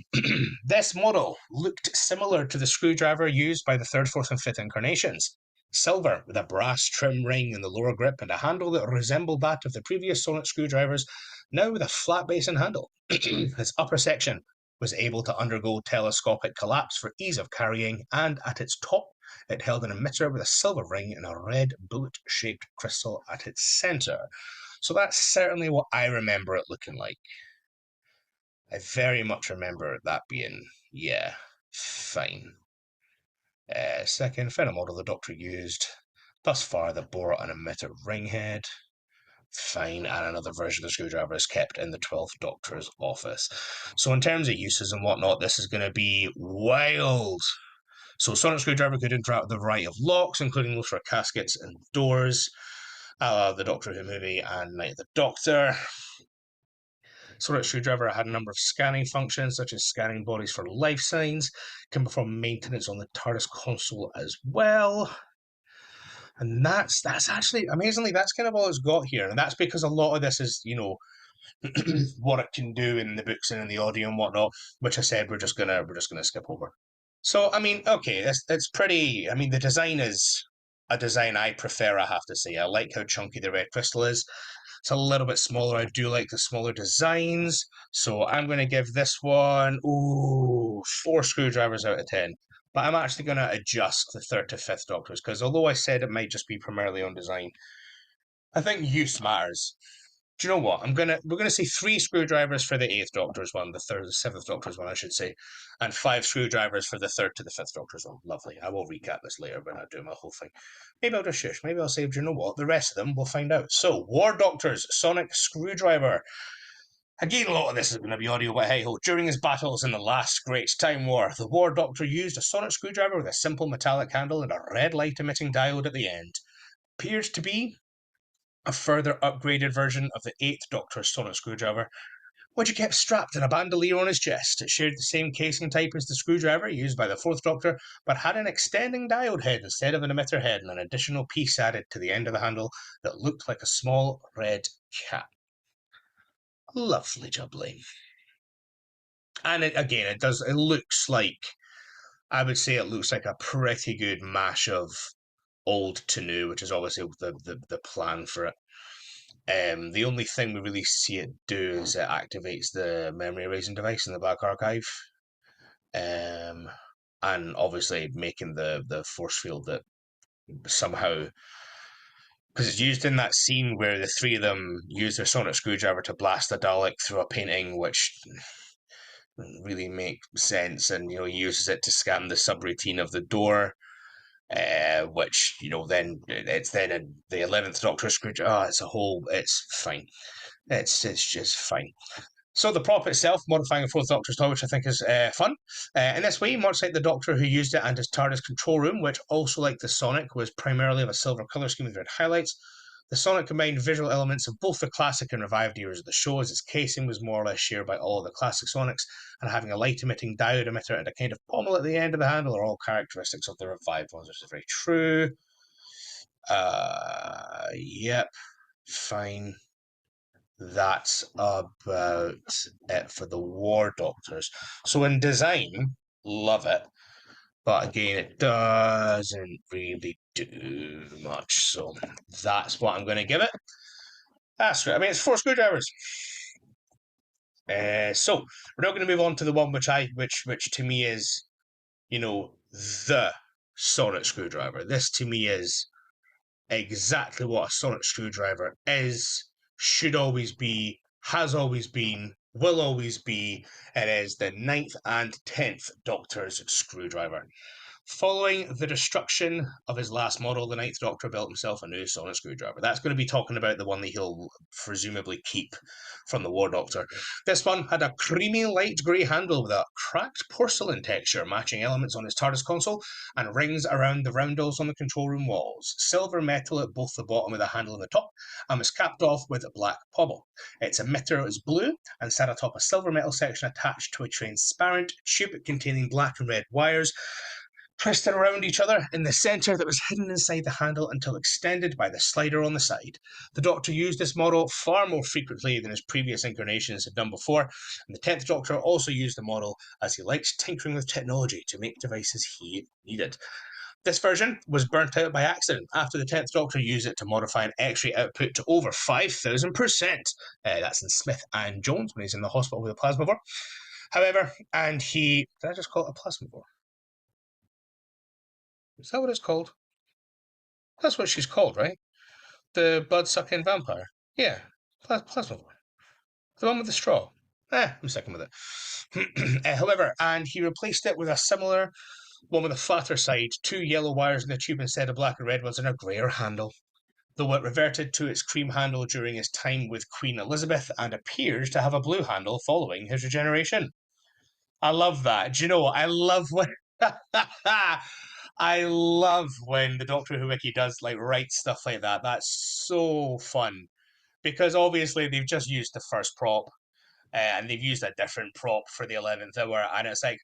this model looked similar to the screwdriver used by the third, fourth, and fifth incarnations. Silver, with a brass trim ring in the lower grip and a handle that resembled that of the previous sonic screwdrivers, now with a flat base and handle. Its upper section was able to undergo telescopic collapse for ease of carrying, and at its top, it held an emitter with a silver ring and a red bullet-shaped crystal at its centre. So that's certainly what I remember it looking like. I very much remember that being, yeah, fine. Second, final model the Doctor used. Thus far, the bore and emitter ring head. Fine, and another version of the screwdriver is kept in the 12th Doctor's office. So in terms of uses and whatnot, this is going to be wild. So sonic screwdriver could interact with a variety of locks, including those for caskets and doors, the Doctor Who movie and Night of the Doctor. Sonic screwdriver had a number of scanning functions, such as scanning bodies for life signs, can perform maintenance on the TARDIS console as well. And that's actually, amazingly, that's kind of all it's got here. And that's because a lot of this is, you know, what it can do in the books and in the audio and whatnot, which I said we're just gonna skip over. So I mean, okay, it's pretty. I mean, the design is a design I prefer. I have to say, I like how chunky the red crystal is. It's a little bit smaller. I do like the smaller designs. So I'm going to give this one, ooh, 4 screwdrivers out of 10. But I'm actually going to adjust the third to fifth Doctors, because although I said it might just be primarily on design, I think use matters. Do you know what? We're gonna say 3 screwdrivers for the eighth Doctor's one, the seventh Doctor's one, I should say, and 5 screwdrivers for the third to the fifth Doctor's one. Lovely. I will recap this later when I do my whole thing. Maybe I'll just shush. Maybe I'll say, do you know what? The rest of them we'll find out. So, War Doctor's sonic screwdriver. Again, a lot of this is going to be audio, but hey ho. During his battles in the last Great Time War, the War Doctor used a sonic screwdriver with a simple metallic handle and a red light emitting diode at the end. Appears to be a further upgraded version of the 8th Doctor's sonic screwdriver, which he kept strapped in a bandolier on his chest. It shared the same casing type as the screwdriver used by the 4th Doctor, but had an extending diode head instead of an emitter head and an additional piece added to the end of the handle that looked like a small red cap. Lovely jubbly. And it looks like, I would say it looks like a pretty good mash of old to new, which is obviously the plan for it. The only thing we really see it do is it activates the memory erasing device in the back archive. And obviously making the force field that somehow, because it's used in that scene where the 3 of them use their sonic screwdriver to blast a Dalek through a painting, which really makes sense, and he uses it to scan the subroutine of the door. Which then it's then in the 11th Doctor screwdriver. It's fine. It's just fine. So the prop itself, modifying a 4th Doctor's toy, which I think is fun. In this way, much like the Doctor who used it and his TARDIS control room, which also like the Sonic was primarily of a silver colour scheme with red highlights. The Sonic combined visual elements of both the classic and revived eras of the show, as its casing was more or less shared by all of the classic Sonics, and having a light-emitting diode emitter and a kind of pommel at the end of the handle are all characteristics of the revived ones, which is very true. Yep, fine. That's about it for the War Doctors. So in design, love it. But again, it doesn't really do much. So that's what I'm going to give it. That's right. I mean, it's 4 screwdrivers. So we're now going to move on to the one which to me is, the sonic screwdriver. This to me is exactly what a sonic screwdriver is, should always be, has always been, will always be. It is the 9th and 10th Doctor's screwdriver. Following the destruction of his last model, the Ninth Doctor built himself a new sonic screwdriver. That's going to be talking about the one that he'll presumably keep from the War Doctor. This one had a creamy light grey handle with a cracked porcelain texture, matching elements on his TARDIS console, and rings around the roundels on the control room walls. Silver metal at both the bottom of the handle and the top, and was capped off with a black pobble. Its emitter was blue and sat atop a silver metal section attached to a transparent tube containing black and red wires twisted around each other in the centre that was hidden inside the handle until extended by the slider on the side. The Doctor used this model far more frequently than his previous incarnations had done before, and the 10th Doctor also used the model as he liked tinkering with technology to make devices he needed. This version was burnt out by accident after the 10th Doctor used it to modify an X-ray output to over 5,000%. That's in Smith and Jones when he's in the hospital with a plasmavore. However, and he... Did I just call it a plasmavore? Is that what it's called? That's what she's called, right? The blood-sucking vampire. Yeah, plasmavore. The one with the straw. I'm sticking with it. However, and he replaced it with a similar one with a flatter side, 2 yellow wires in the tube instead of black and red ones, and a greyer handle. Though it reverted to its cream handle during his time with Queen Elizabeth and appears to have a blue handle following his regeneration. I love that. Do you know what? I love when... I love when the Doctor Who wiki does like write stuff like that. That's so fun because obviously they've just used the first prop and they've used a different prop for the 11th hour, and it's like,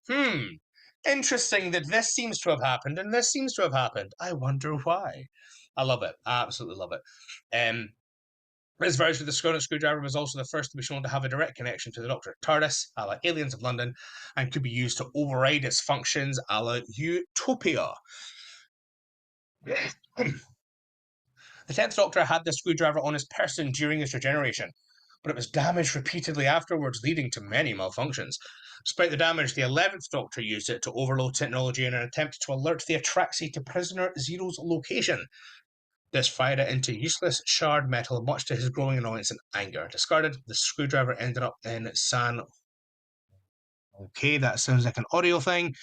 interesting that this seems to have happened and this seems to have happened. I wonder why. I love it. I absolutely love it. This version of the sonic screwdriver was also the first to be shown to have a direct connection to the Doctor TARDIS, a la Aliens of London, and could be used to override its functions, a la Utopia. The 10th Doctor had the screwdriver on his person during his regeneration, but it was damaged repeatedly afterwards, leading to many malfunctions. Despite the damage, the 11th Doctor used it to overload technology in an attempt to alert the Atraxi to Prisoner Zero's location. This fired it into useless shard metal, much to his growing annoyance and anger. Discarded, the screwdriver ended up in San... Okay, that sounds like an audio thing.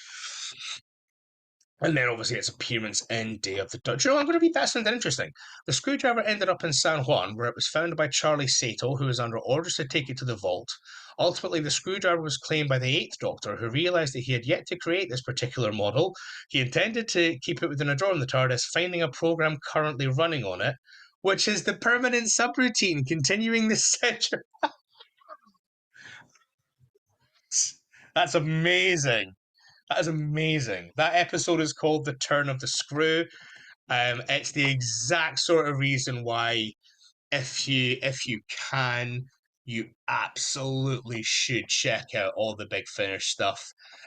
And then obviously its appearance in Day of the Dutch. You know, I'm going to read that something interesting. The screwdriver ended up in San Juan, where it was found by Charlie Sato, who was under orders to take it to the vault. Ultimately, the screwdriver was claimed by the 8th Doctor, who realised that he had yet to create this particular model. He intended to keep it within a drawer in the TARDIS, finding a program currently running on it, which is the permanent subroutine continuing the century. That's amazing. That is amazing. That episode is called The Turn of the Screw. It's the exact sort of reason why if you can, you absolutely should check out all the Big Finish stuff.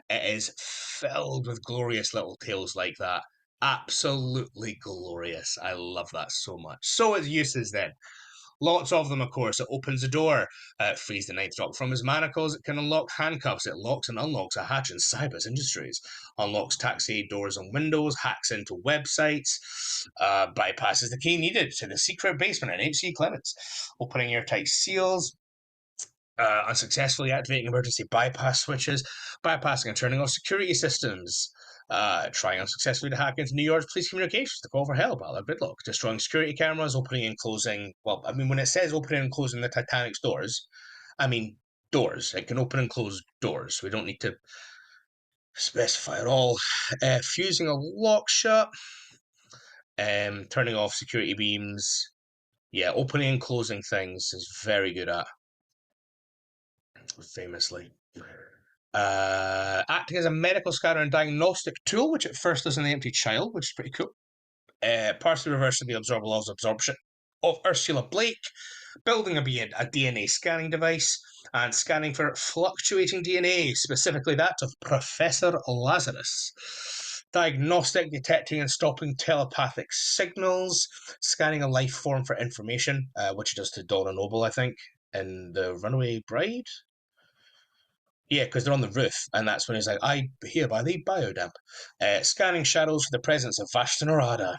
It is filled with glorious little tales like that. Absolutely glorious. I love that so much. So its uses then. Lots of them, of course. It opens a door, frees the Ninth Doctor from his manacles. It can unlock handcuffs. It locks and unlocks a hatch in Cybers Industries. Unlocks taxi doors and windows, hacks into websites, bypasses the key needed to the secret basement in H.C. Clements, opening airtight seals, unsuccessfully activating emergency bypass switches, bypassing and turning off security systems, trying unsuccessfully to hack into New York's police communications to call for help out of gridlock, destroying security cameras, opening and closing. Well, I mean, when it says opening and closing the Titanic's doors, I mean doors. It can open and close doors. We don't need to specify at all. Fusing a lock shut, turning off security beams. Yeah, opening and closing things is very good at. Famously. Acting as a medical scanner and diagnostic tool, which at first does in the empty child, which is pretty cool. Partially reversing the absorber laws of absorption of Ursula Blake, building a DNA scanning device, and scanning for fluctuating DNA, specifically that of Professor Lazarus. Diagnostic, detecting and stopping telepathic signals, scanning a life form for information, which it does to Donna Noble, I think, in The Runaway Bride. Yeah, because they're on the roof, and that's when he's like, I hereby the biodamp. Scanning shadows for the presence of Vashta Narada.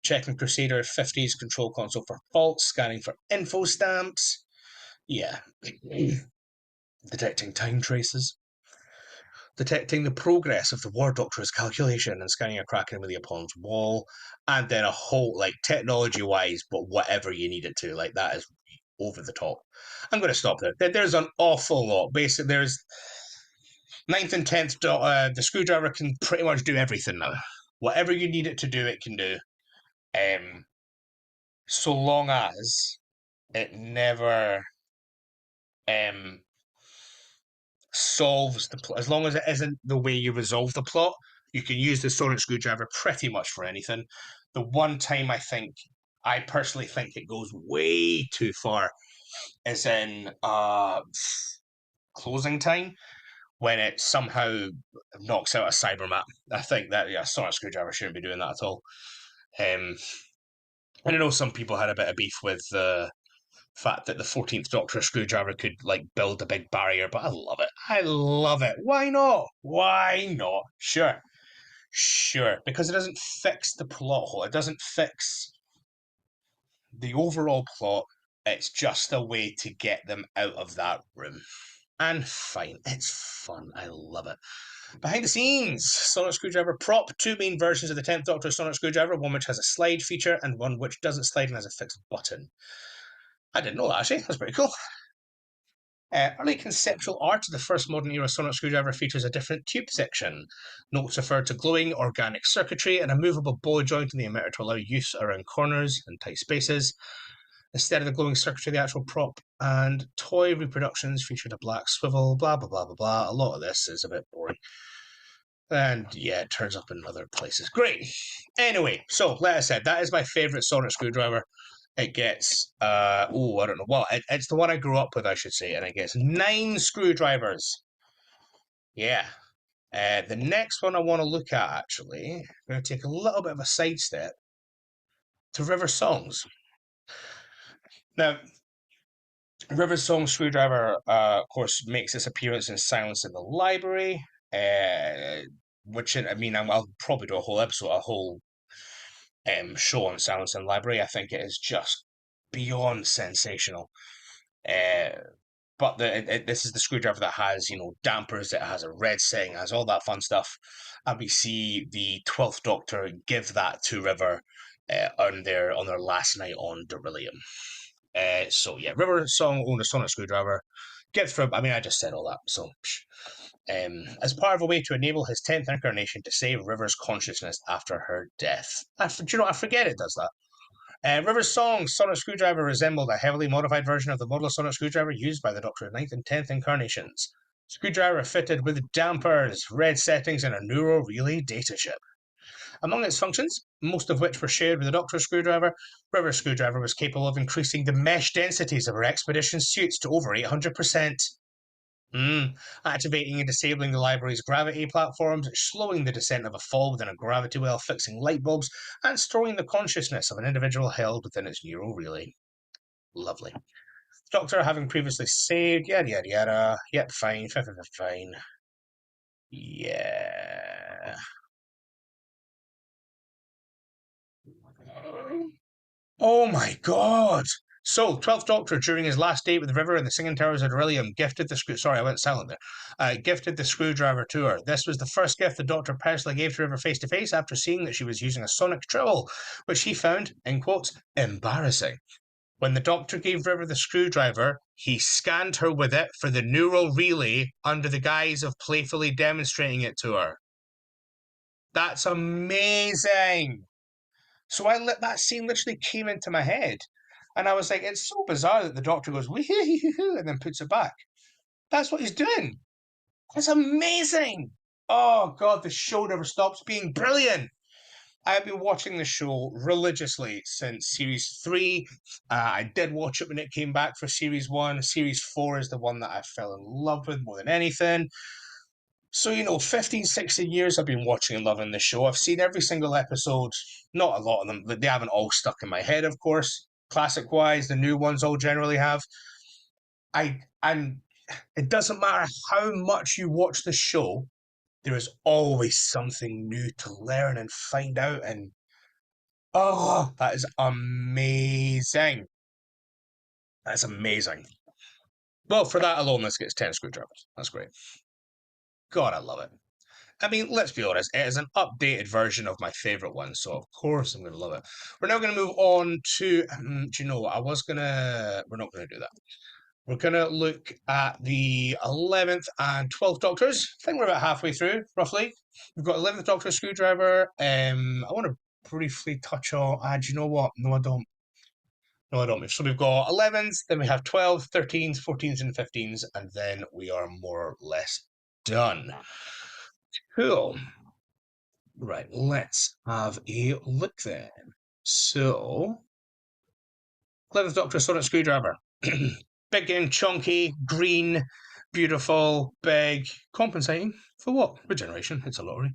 Checking Crusader 50's control console for faults. Scanning for info stamps. Yeah. Detecting time traces. detecting the progress of the War Doctor's calculation and scanning a crack in Amelia Pond's wall, and then a whole, like, technology-wise, but whatever you need it to, like, that is over the top. I'm going to stop there. There's an awful lot. Basically, there's ninth and 10th, the screwdriver can pretty much do everything now. Whatever you need it to do, it can do. Um, so long as it never solves the plot. As long as it isn't the way you resolve the plot, you can use the sonic screwdriver pretty much for anything. The one time I personally think it goes way too far is in closing time when it somehow knocks out a cyber map. I think that sonic screwdriver shouldn't be doing that at all. And I know some people had a bit of beef with the fact that the 14th Doctor screwdriver could like build a big barrier, but I love it. I love it. Why not? Why not? Sure. Sure. Because it doesn't fix the plot hole. It doesn't fix the overall plot. It's just a way to get them out of that room. And fine. It's fun. I love it. Behind the scenes, Sonic Screwdriver prop, two main versions of the 10th Doctor Sonic Screwdriver, one which has a slide feature and one which doesn't slide and has a fixed button. I didn't know that actually, that's pretty cool. Early conceptual art of the first modern era sonic screwdriver features a different tube section. Notes refer to glowing organic circuitry and a movable ball joint in the emitter to allow use around corners and tight spaces. Instead of the glowing circuitry, the actual prop and toy reproductions featured a black swivel, blah, blah, blah, blah, blah. A lot of this is a bit boring. And yeah, it turns up in other places. Great. Anyway, so like I said, that is my favourite sonic screwdriver. It gets, I don't know. Well, it's the one I grew up with, I should say, and it gets 9 screwdrivers. Yeah. The next one I want to look at, actually, I'm going to take a little bit of a sidestep to River Songs. Now, River Song Screwdriver, of course, makes its appearance in Silence in the Library, which, I mean, I'll probably do a whole episode, a whole show on Silence in the Library. I think it is just beyond sensational. But this is the screwdriver that has, dampers, it has a red setting, has all that fun stuff. And we see the 12th Doctor give that to River on their last night on Beryllium. So yeah, River Song owned a sonic screwdriver. Gets from, I mean, I just said all that. So, as part of a way to enable his 10th incarnation to save River's consciousness after her death. I forget it does that. River's Song sonic screwdriver resembled a heavily modified version of the model sonic screwdriver used by the Doctor's 9th and 10th incarnations. Screwdriver fitted with dampers, red settings, and a neural relay data chip. Among its functions, most of which were shared with the Doctor's screwdriver, River's screwdriver was capable of increasing the mesh densities of her expedition suits to over 800%. Activating and disabling the library's gravity platforms, slowing the descent of a fall within a gravity well, fixing light bulbs, and storing the consciousness of an individual held within its neural relay. Lovely. Doctor, having previously saved, yada yada yada. Yep, fine, fine. Yeah. Oh my god! So, 12th Doctor, during his last date with the River in the Singing Towers of Beryllium, gifted the Sorry, I went silent there. Gifted the screwdriver to her. This was the first gift the Doctor personally gave to River face to face after seeing that she was using a sonic trowel, which he found, in quotes, embarrassing. When the Doctor gave River the screwdriver, he scanned her with it for the neural relay under the guise of playfully demonstrating it to her. That's amazing! So that scene literally came into my head. And I was like, it's so bizarre that the Doctor goes, wee-hoo-hoo-hoo, and then puts it back. That's what he's doing. It's amazing. Oh, God, the show never stops being brilliant. I've been watching the show religiously since Series 3. I did watch it when it came back for Series 1. Series 4 is the one that I fell in love with more than anything. So, 15, 16 years I've been watching and loving the show. I've seen every single episode. Not a lot of them. They haven't all stuck in my head, of course. Classic-wise, the new ones all generally have. And it doesn't matter how much you watch the show, there is always something new to learn and find out. And, oh, that is amazing. That's amazing. Well, for that alone, this gets 10 screwdrivers. That's great. God, I love it. I mean, let's be honest, it is an updated version of my favorite one, so of course I'm going to love it. We're now going to move on to, do you know what? We're not going to do that. We're going to look at the 11th and 12th Doctors. I think we're about halfway through, roughly. We've got 11th Doctor Screwdriver. I want to briefly touch on, do you know what? No, I don't. No, I don't. So we've got 11s, then we have 12s, 13s, 14s, and 15s, and then we are more or less done. Cool. Right, let's have a look then. So, 11th Doctor Sonic Screwdriver. Big and chunky, green, beautiful, big, compensating for what? Regeneration. It's a lottery.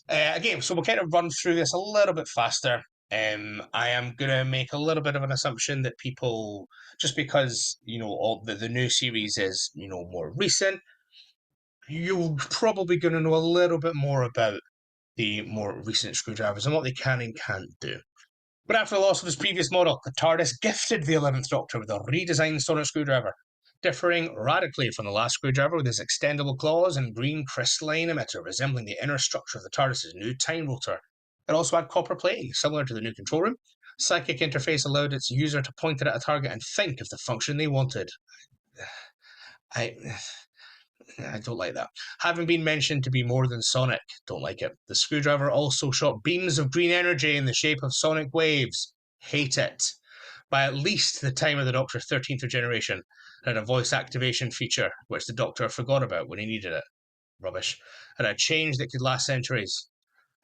Again, so we'll kind of run through this a little bit faster. I am going to make a little bit of an assumption that people, just because, all the new series is, more recent, you're probably going to know a little bit more about the more recent screwdrivers and what they can and can't do. But after the loss of his previous model, the TARDIS gifted the 11th Doctor with a redesigned sonic screwdriver, differing radically from the last screwdriver with his extendable claws and green crystalline emitter resembling the inner structure of the TARDIS's new time rotor. It also had copper plating, similar to the new control room. Psychic interface allowed its user to point it at a target and think of the function they wanted. I don't like that. Having been mentioned to be more than sonic, don't like it. The screwdriver also shot beams of green energy in the shape of sonic waves. Hate it. By at least the time of the Doctor's 13th regeneration, it had a voice activation feature, which the Doctor forgot about when he needed it. Rubbish. Had a change that could last centuries.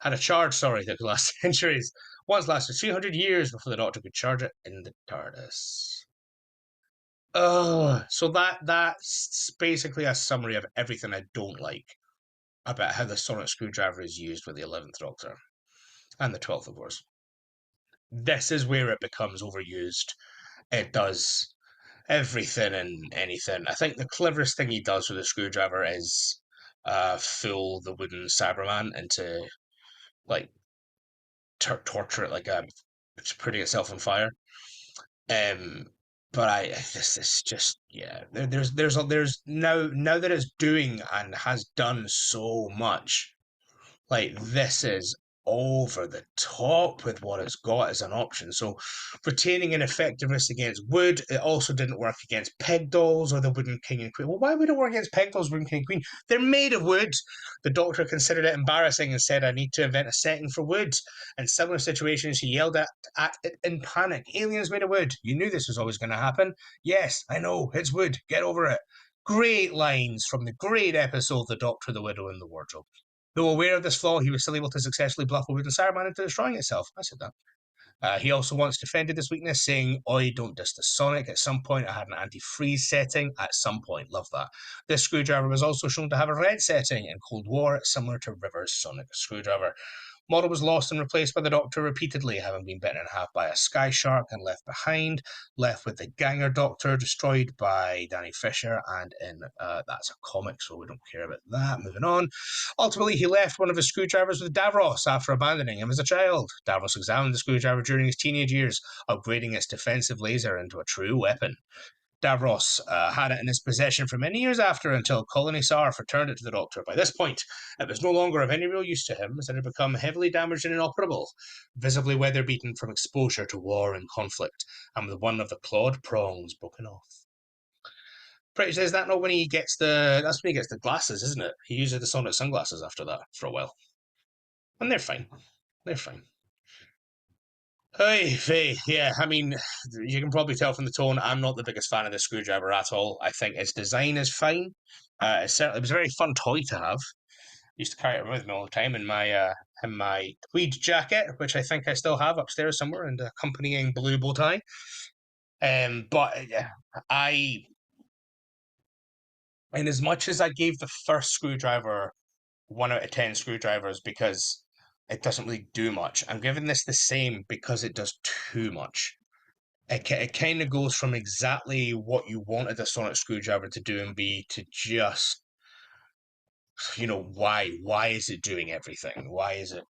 Had a charge, sorry, that could last centuries. Once lasted 300 years before the Doctor could charge it in the TARDIS. So that's basically a summary of everything I don't like about how the sonic screwdriver is used with the 11th Doctor and the 12th, of course. This is where it becomes overused. It does everything and anything. I think the cleverest thing he does with the screwdriver is fool the wooden Cyberman into like torture it like it's putting itself on fire. Um, but this is just there's now that it's doing and has done so much. Like this is over the top with what it's got as an option. So retaining an effectiveness against wood, it also didn't work against peg dolls or the wooden king and queen. Well, why would it work against peg dolls, wooden king and queen? They're made of wood. The Doctor considered it embarrassing and said, I need to invent a setting for wood. In similar situations, he yelled at it in panic. Aliens made of wood. You knew this was always going to happen. Yes, I know, it's wood. Get over it. Great lines from the great episode The Doctor, the Widow, and the Wardrobe. Though aware of this flaw, he was still able to successfully bluff a wooden Cyberman into destroying itself. I said that. He also once defended this weakness, saying, Oi, don't diss the Sonic. At some point, I had an anti-freeze setting. At some point, love that. This screwdriver was also shown to have a red setting in Cold War, similar to River's Sonic screwdriver. Model was lost and replaced by the Doctor repeatedly, having been bitten in half by a sky shark and left behind, left with the Ganger Doctor, destroyed by Danny Fisher, and in that's a comic, so we don't care about that. Moving on. Ultimately, he left one of his screwdrivers with Davros after abandoning him as a child. Davros examined the screwdriver during his teenage years, upgrading its defensive laser into a true weapon. Davros had it in his possession for many years after, until Colony Sarf returned it to the Doctor. By this point, it was no longer of any real use to him, as it had become heavily damaged and inoperable, visibly weather-beaten from exposure to war and conflict, and with one of the clawed prongs broken off. Pretty says that not when he gets that's when he gets the glasses, isn't it? He uses the Sonic sunglasses after that for a while. And they're fine. They're fine. Hey, Faye, yeah, I mean, you can probably tell from the tone, I'm not the biggest fan of the screwdriver at all. I think its design is fine. It was a very fun toy to have. Used to carry it with me all the time in my tweed jacket, which I think I still have upstairs somewhere, and the accompanying blue bow tie. But yeah, in as much as I gave the first screwdriver 1 out of 10 screwdrivers because it doesn't really do much, I'm giving this the same because it does too much. It kind of goes from exactly what you wanted a sonic screwdriver to do and be to just, why is it doing everything? Why is it?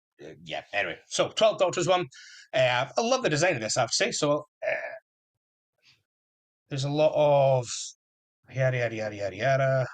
Yeah, anyway. So, 12 Doctors one. I love the design of this, I have to say. So, there's a lot of yada, yada, yada, yada, yada.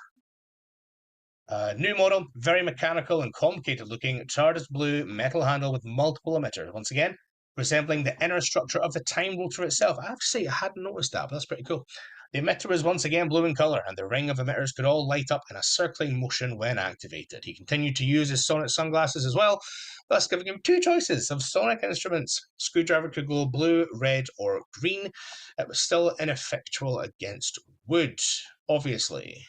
New model, very mechanical and complicated looking, TARDIS blue metal handle with multiple emitters. Once again, resembling the inner structure of the time rotor itself. I have to say, I hadn't noticed that, but that's pretty cool. The emitter was once again blue in colour, and the ring of emitters could all light up in a circling motion when activated. He continued to use his sonic sunglasses as well, thus giving him two choices of sonic instruments. Screwdriver could glow blue, red, or green. It was still ineffectual against wood, obviously.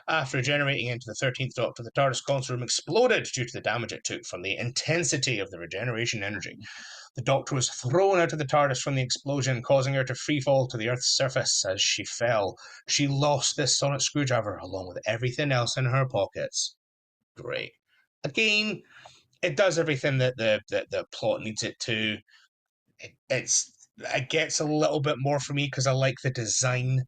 After generating into the 13th Doctor, the TARDIS console room exploded due to the damage it took from the intensity of the regeneration energy. The Doctor was thrown out of the TARDIS from the explosion, causing her to freefall to the Earth's surface. As she fell, she lost this sonic screwdriver along with everything else in her pockets. Great. Again, it does everything that the plot needs it to. It gets a little bit more for me because I like the design.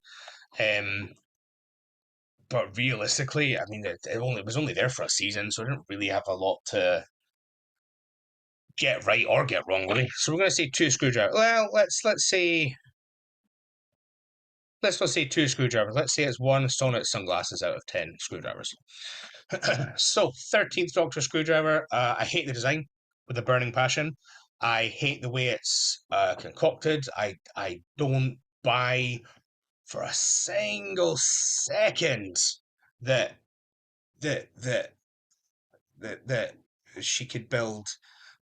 But realistically, I mean, it was only there for a season, so I didn't really have a lot to get right or get wrong, really. So we're going to say two screwdrivers. Well, let's say let's not say two screwdrivers. Let's say it's one Sonnet sunglasses out of 10 screwdrivers. So 13th Doctor screwdriver. I hate the design with a burning passion. I hate the way it's concocted. I don't buy for a single second that that she could build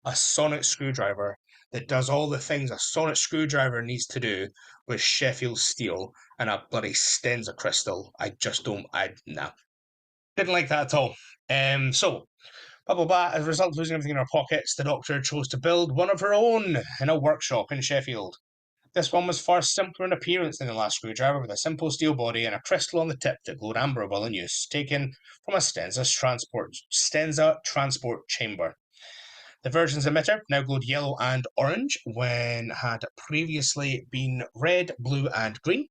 a sonic screwdriver that does all the things a sonic screwdriver needs to do with Sheffield steel and a bloody stanza crystal. I just don't. Nah, didn't like that at all. So blah blah blah. As a result of losing everything in her pockets, the Doctor chose to build one of her own in a workshop in Sheffield. This one was far simpler in appearance than the last screwdriver, with a simple steel body and a crystal on the tip that glowed amber while in use, taken from a Stenza transport chamber. The version's emitter now glowed yellow and orange when had previously been red, blue, and green,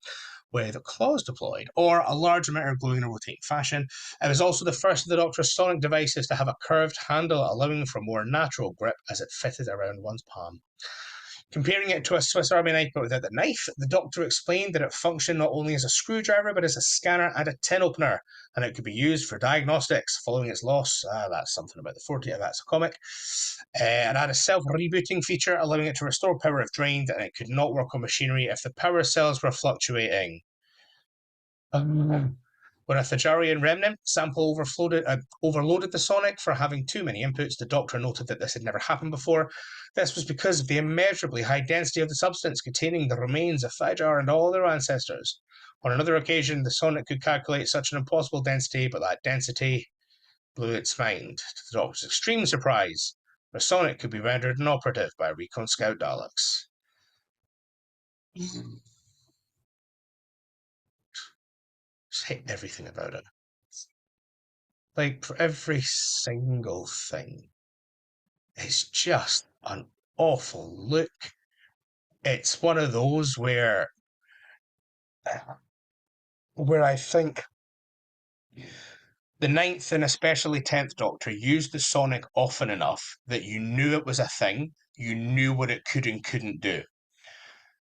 with claws deployed, or a large emitter glowing in a rotating fashion. It was also the first of the Doctor's sonic devices to have a curved handle, allowing for more natural grip as it fitted around one's palm. Comparing it to a Swiss Army knife but without the knife, the Doctor explained that it functioned not only as a screwdriver but as a scanner and a tin opener, and it could be used for diagnostics. Following its loss, that's something about the 40, that's a comic. It had a self-rebooting feature, allowing it to restore power if drained, and it could not work on machinery if the power cells were fluctuating. When a Thajarian remnant sample overloaded the sonic for having too many inputs, the Doctor noted that this had never happened before. This was because of the immeasurably high density of the substance containing the remains of Thajar and all their ancestors. On another occasion, the sonic could calculate such an impossible density, but that density blew its mind. To the Doctor's extreme surprise, the sonic could be rendered inoperative by Recon Scout Daleks. Just hate everything about it. Like, for every single thing. It's just an awful look. It's one of those where I think the 9th and especially 10th Doctor used the sonic often enough that you knew it was a thing, you knew what it could and couldn't do.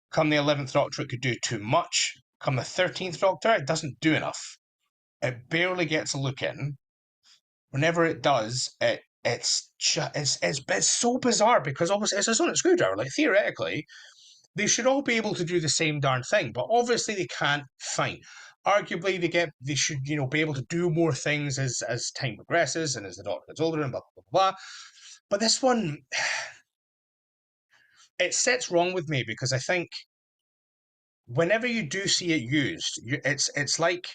Come the 11th Doctor, it could do too much. Come the 13th Doctor, it doesn't do enough. It barely gets a look in. Whenever it does, it's so bizarre because obviously it's a sonic screwdriver. Like, theoretically, they should all be able to do the same darn thing, but obviously they can't. Fine. Arguably, they should be able to do more things as time progresses and as the Doctor gets older and blah blah blah blah. But this one, it sets wrong with me because I think whenever you do see it used, it's like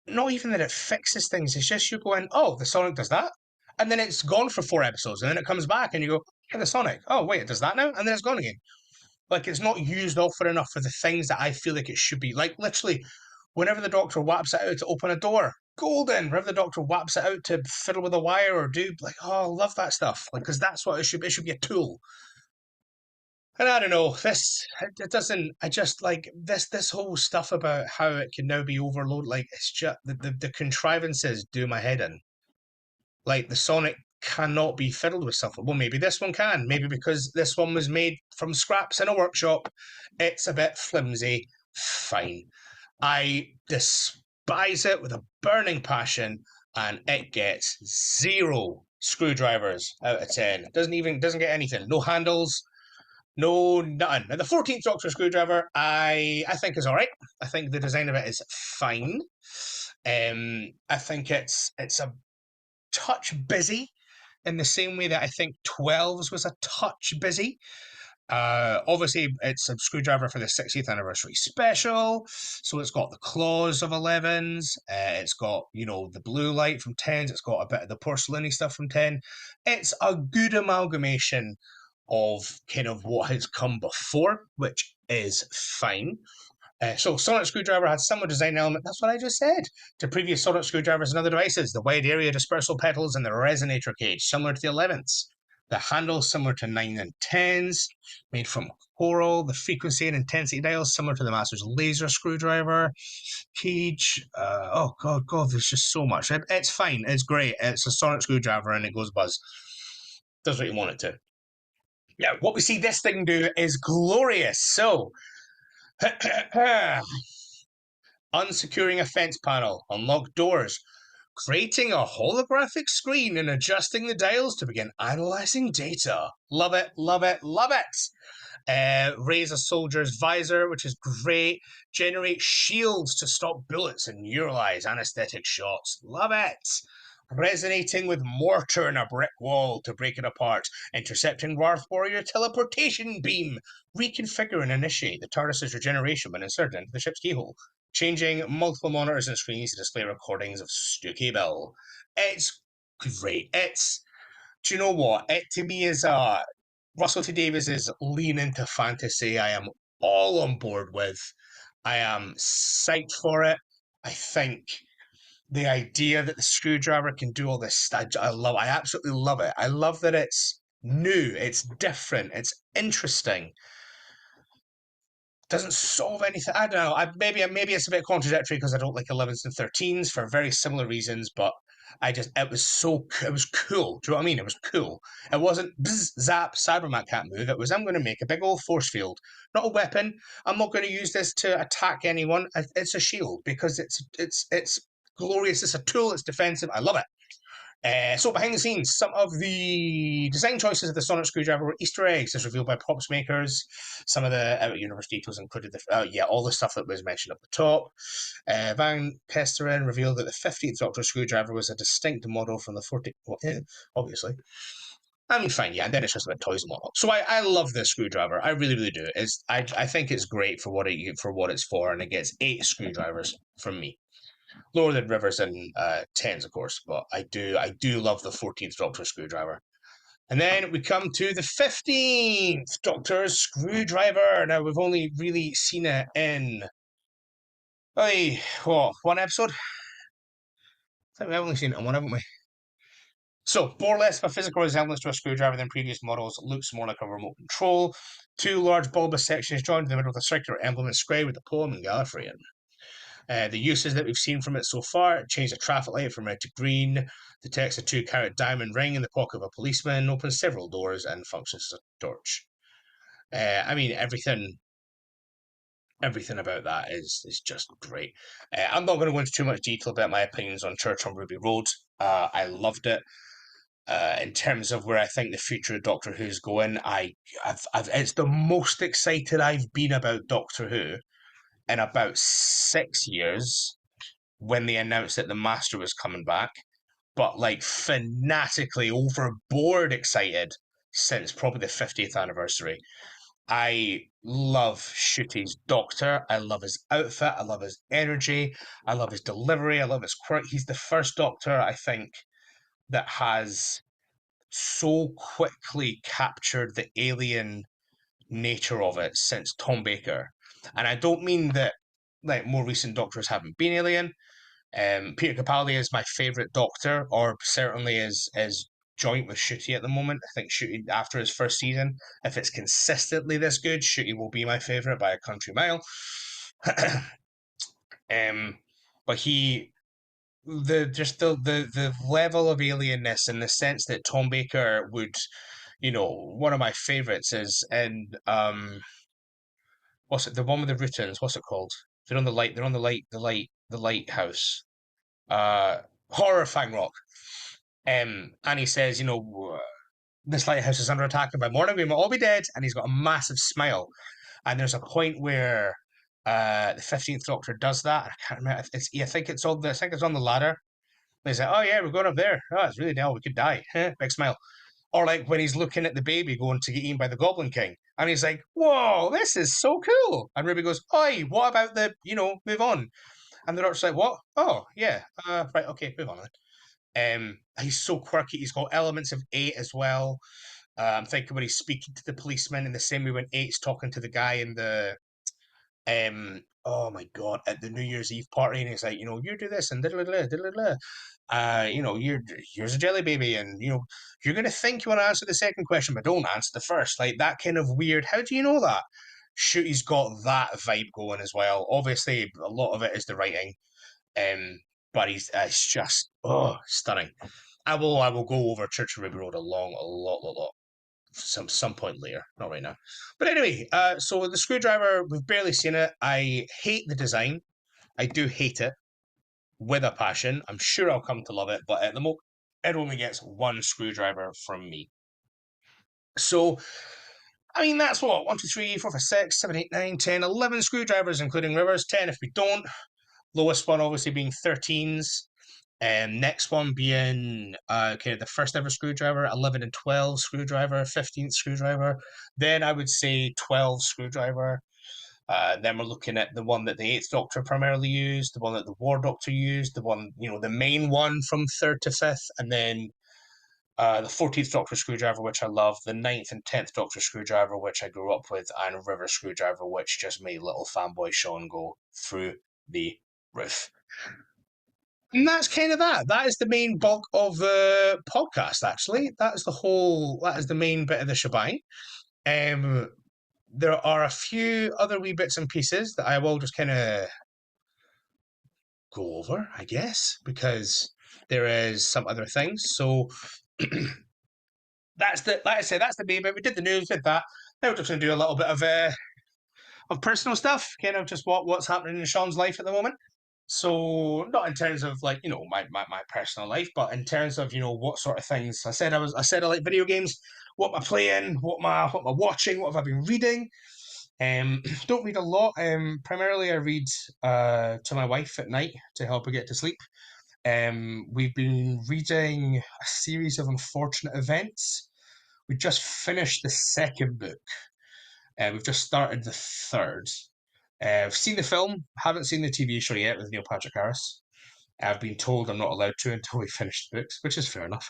not even that it fixes things. It's just you going, oh, the Sonic does that, and then it's gone for 4 episodes, and then it comes back, and you go, hey, the Sonic. Oh wait, it does that now, and then it's gone again. Like, it's not used often enough for the things that I feel like it should be. Like, literally, whenever the Doctor whaps it out to open a door, golden. Whenever the Doctor whaps it out to fiddle with a wire or do, like, oh, I love that stuff. Like, because that's what it should be. It should be a tool. And I don't know, it doesn't, I just like this whole stuff about how it can now be overloaded. Like, it's just, the contrivances do my head in. Like, the Sonic cannot be fiddled with stuff. Well, maybe this one can. Maybe because this one was made from scraps in a workshop, it's a bit flimsy. Fine. I buys it with a burning passion, and it gets 0 screwdrivers out of 10. Doesn't get anything. No handles, no nothing. Now the 14th Doctor screwdriver, I think is all right. I think the design of it is fine. I think it's a touch busy in the same way that I think 12's was a touch busy. Obviously, it's a screwdriver for the 60th anniversary special, so it's got the claws of 11s. It's got the blue light from 10s. It's got a bit of the porcelainy stuff from 10. It's a good amalgamation of kind of what has come before, which is fine. So sonic screwdriver had similar design element, that's what I just said, to previous sonic screwdrivers and other devices. The wide area dispersal petals and the resonator cage, similar to the 11s. The handle similar to 9 and 10s, made from coral. The frequency and intensity dials similar to the Master's laser screwdriver. Cage, oh god, there's just so much. It's fine, it's great. It's a sonic screwdriver and it goes buzz. Does what you want it to. Yeah, what we see this thing do is glorious. So, unsecuring a fence panel, unlock doors, creating a holographic screen and adjusting the dials to begin analyzing data. Love it, love it, love it. Raise a soldier's visor, which is great. Generate shields to stop bullets and neuralize anesthetic shots. Love it. Resonating with mortar in a brick wall to break it apart. Intercepting Warth Warrior teleportation beam. Reconfigure and initiate the TARDIS's regeneration when inserted into the ship's keyhole. Changing multiple monitors and screens to display recordings of Stooky Bill. It's great. Do you know what? It to me is Russell T Davies's lean into fantasy. I am all on board with. I am psyched for it. I think the idea that the screwdriver can do all this, I absolutely love it. I love that it's new, it's different, it's interesting. Doesn't solve anything. I don't know. Maybe it's a bit contradictory because I don't like 11s and 13s for very similar reasons, but it was cool. Do you know what I mean? It was cool. It wasn't bzz, zap, Cyberman can't move. It was, I'm going to make a big old force field, not a weapon. I'm not going to use this to attack anyone. It's a shield because it's glorious. It's a tool. It's defensive. I love it. So behind the scenes, some of the design choices of the sonic screwdriver were Easter eggs, as revealed by props makers. Some of the out-of-universe details included all the stuff that was mentioned up the top. Van Kesteren revealed that the 15th Doctor screwdriver was a distinct model from the 14th. Well, obviously. I mean, fine, yeah, and then it's just about toys and whatnot. So I love this screwdriver. I really, really do. I think it's great for what it's for, and it gets 8 screwdrivers from me. Lower than Rivers and 10s, of course, but I do love the 14th Doctor screwdriver. And then we come to the 15th Doctor screwdriver. Now, we've only really seen it in one episode? I think we've only seen it in one, haven't we? So, more or less of a physical resemblance to a screwdriver than previous models, looks more like a remote control. 2 large bulbous sections joined in the middle of the circular emblem inscribed with the poem in Gallifreyan. The uses that we've seen from it so far: change the traffic light from red to green, detects a 2-carat diamond ring in the pocket of a policeman, opens several doors, and functions as a torch. I mean, everything about that is just great. I'm not going to go into too much detail about my opinions on Church on Ruby Road. I loved it. In terms of where I think the future of Doctor Who's going, it's the most excited I've been about Doctor Who in about 6 years when they announced that the Master was coming back, but like fanatically overboard excited since probably the 50th anniversary. I love Ncuti's Doctor. I love his outfit. I love his energy. I love his delivery. I love his quirk. He's the first Doctor, I think, that has so quickly captured the alien nature of it since Tom Baker. And I don't mean that like more recent Doctors haven't been alien. Peter Capaldi is my favourite Doctor, or certainly is joint with Ncuti at the moment. I think Ncuti, after his first season, if it's consistently this good, Ncuti will be my favourite by a country mile. But the level of alienness in the sense that Tom Baker would, one of my favourites is in what's it, the one with the Rutans, what's it called? They're on the light, the lighthouse. Horrifying rock. And he says, this lighthouse is under attack, and by morning we might all be dead. And he's got a massive smile. And there's a point where the 15th Doctor does that. I can't remember. I think it's on the ladder. And he's like, "Oh yeah, we're going up there. Oh, it's really now we could die." Big smile. Or like when he's looking at the baby going to get eaten by the Goblin King, and he's like, "Whoa, this is so cool!" And Ruby goes, "Oi, what about move on?" And the Doctor's like, "What? Oh yeah, right, okay, move on then." He's so quirky. He's got elements of Eight as well. I'm thinking when he's speaking to the policeman in the same way when Eight's talking to the guy in the oh my god, at the New Year's Eve party, and he's like, you do this and diddle-diddle, diddle-diddle. Here's a jelly baby, and you're gonna think you want to answer the second question, but don't answer the first. Like that kind of weird. How do you know that? Shoot, he's got that vibe going as well. Obviously, a lot of it is the writing, but it's just stunning. I will go over Church of Ruby Road a lot some point later, not right now. But anyway, so the screwdriver, we've barely seen it. I hate the design. I do hate it with a passion. I'm sure I'll come to love it, but at the moment, it only gets one screwdriver from me. So, I mean, that's what? 1, 2, 3, 4, 5, 6, 7, 8, 9, 10, 11 screwdrivers, including Rivers, 10 if we don't. Lowest one obviously being 13s. Next one being the first ever screwdriver, 11 and 12 screwdriver, 15th screwdriver. Then I would say 12 screwdriver. Then we're looking at the one that the 8th Doctor primarily used, the one that the War Doctor used, the one, the main one from 3rd to 5th, and then the 14th Doctor screwdriver, which I love, the 9th and 10th Doctor screwdriver, which I grew up with, and River screwdriver, which just made little fanboy Sean go through the roof. And that's kind of that. That is the main bulk of the podcast, actually. That is the main bit of the shebang. There are a few other wee bits and pieces that I will just kind of go over, I guess, because there is some other things. So like I said, that's the main bit. We did the news, did that. Now we're just going to do a little bit of personal stuff, kind of just what's happening in Sean's life at the moment. So not in terms of like my personal life, but in terms of what sort of things I said I like video games. What am I playing? What am I watching? What have I been reading? Don't read a lot. Primarily I read to my wife at night to help her get to sleep. We've been reading a series of unfortunate events. We just finished the second book. We've just started the third. I've seen the film, haven't seen the TV show yet with Neil Patrick Harris. I've been told I'm not allowed to until we finish the books, which is fair enough.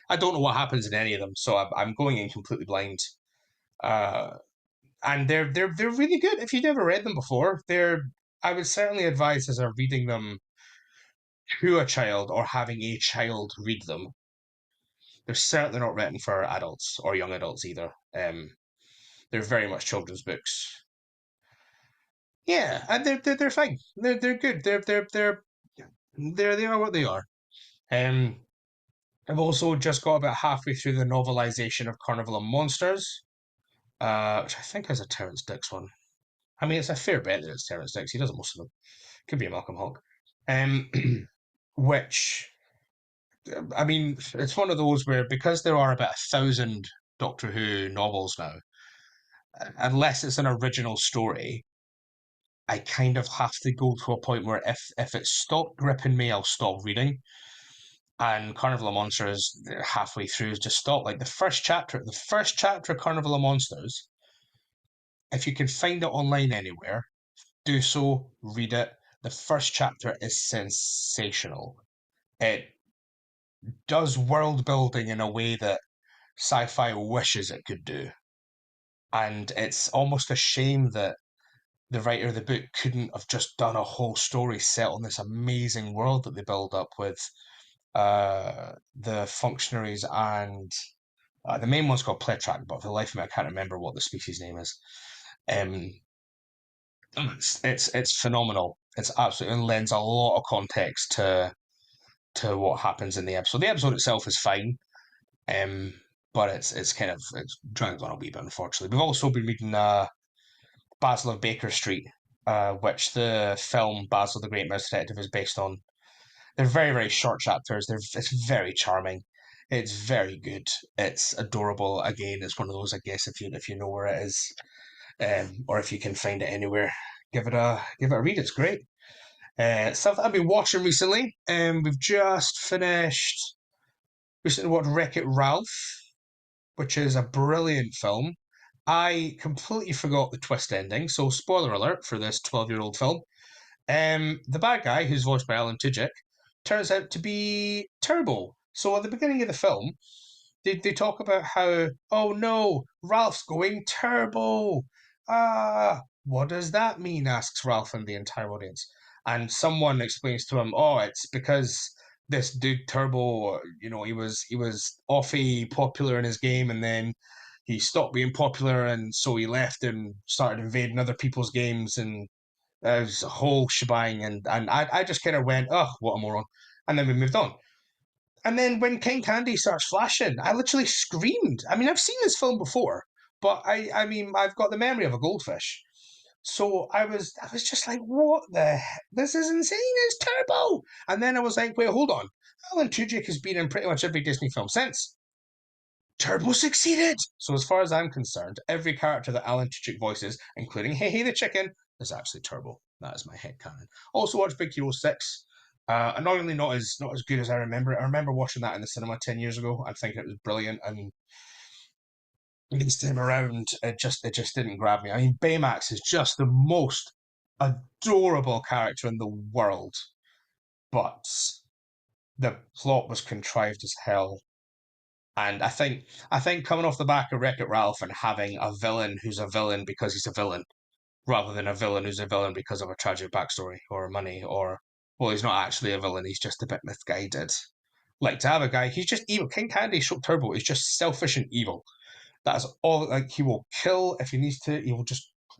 I don't know what happens in any of them, so I'm going in completely blind. And they're really good. If you've never read them before, I would certainly advise as a reading them to a child or having a child read them. They're certainly not written for adults or young adults either. They're very much children's books. Yeah, and they're fine. They're good. They are what they are. I've also just got about halfway through the novelization of Carnival of Monsters, which I think is a Terrance Dicks one. I mean, it's a fair bet that it's Terrance Dicks. He does most of them. Could be a Malcolm Hawke. Which, I mean, it's one of those where because there are about 1,000 Doctor Who novels now, unless it's an original story, I kind of have to go to a point where if it stopped gripping me, I'll stop reading. And Carnival of Monsters halfway through just stopped. Like the first chapter of Carnival of Monsters, if you can find it online anywhere, do so, read it. The first chapter is sensational. It does world building in a way that sci-fi wishes it could do. And it's almost a shame that the writer of the book couldn't have just done a whole story set on this amazing world that they build up with the functionaries and the main one's called Pletrak, but for the life of me, I can't remember what the species name is. It's phenomenal. It's absolutely and lends a lot of context to what happens in the episode. The episode itself is fine, but it's kind of dragged on a wee bit, unfortunately. We've also been reading Basil of Baker Street, which the film Basil the Great Mouse Detective is based on. They're very, very short chapters. It's very charming. It's very good. It's adorable. Again, it's one of those, I guess, if you know where it is, or if you can find it anywhere, give it a read. It's great. Stuff that I've been watching recently. We've just finished recently watched Wreck It Ralph, which is a brilliant film. I completely forgot the twist ending, so spoiler alert for this 12-year-old film. The bad guy, who's voiced by Alan Tudyk, turns out to be Turbo. So at the beginning of the film, they talk about how, oh no, Ralph's going turbo. What does that mean? Asks Ralph and the entire audience. And someone explains to him, oh, it's because this dude Turbo, he was awfully popular in his game, and then he stopped being popular, and so he left and started invading other people's games, and it was a whole shebang. And I just kind of went, oh, what a moron. And then we moved on. And then when King Candy starts flashing, I literally screamed. I mean, I've seen this film before, but I mean, I've got the memory of a goldfish. So I was just like, what the heck? This is insane. It's Turbo. And then I was like, wait, hold on. Alan Tudyk has been in pretty much every Disney film since. Turbo succeeded. So as far as I'm concerned, every character that Alan Tudyk voices, including Hey Hey the Chicken, is actually Turbo. That is my headcanon. Also watched Big Hero 6. Annoyingly not as good as I remember it. I remember watching that in the cinema 10 years ago and thinking it was brilliant, and this time around it just didn't grab me. I mean, Baymax is just the most adorable character in the world, but the plot was contrived as hell. And I think coming off the back of Wreck It Ralph and having a villain who's a villain because he's a villain, rather than a villain who's a villain because of a tragic backstory or money, or well, he's not actually a villain, he's just a bit misguided. Like to have a guy, he's just evil. King Candy Show Turbo is just selfish and evil. That's all. Like he will kill if he needs to.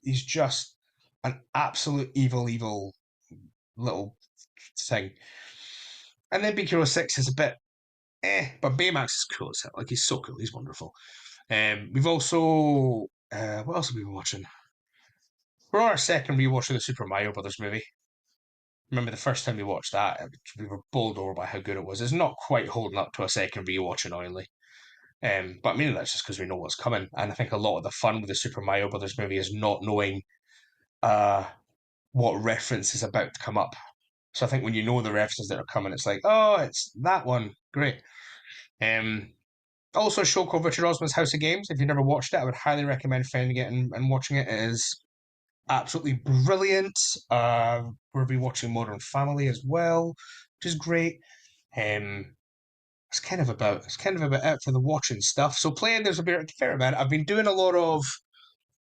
He's just an absolute evil little thing. And then Big Hero 6 is a bit but Baymax is cool as hell. Like he's so cool. He's wonderful. We've also what else have we been watching? We're on our second rewatch of the Super Mario Brothers movie. Remember the first time we watched that, we were bowled over by how good it was. It's not quite holding up to a second rewatch, annoyingly. But I mean that's just because we know what's coming, and I think a lot of the fun with the Super Mario Brothers movie is not knowing uh, what reference is about to come up. So I think when you know the references that are coming, it's like, oh, it's that one, great. Um, Also, a show called Richard Osman's House of Games. If you've never watched it, I would highly recommend finding it and watching it. It is absolutely brilliant. We'll be watching Modern Family as well, which is great. Um, it's kind of about it for the watching stuff. So playing, there's a bit fair amount. I've been doing a lot of.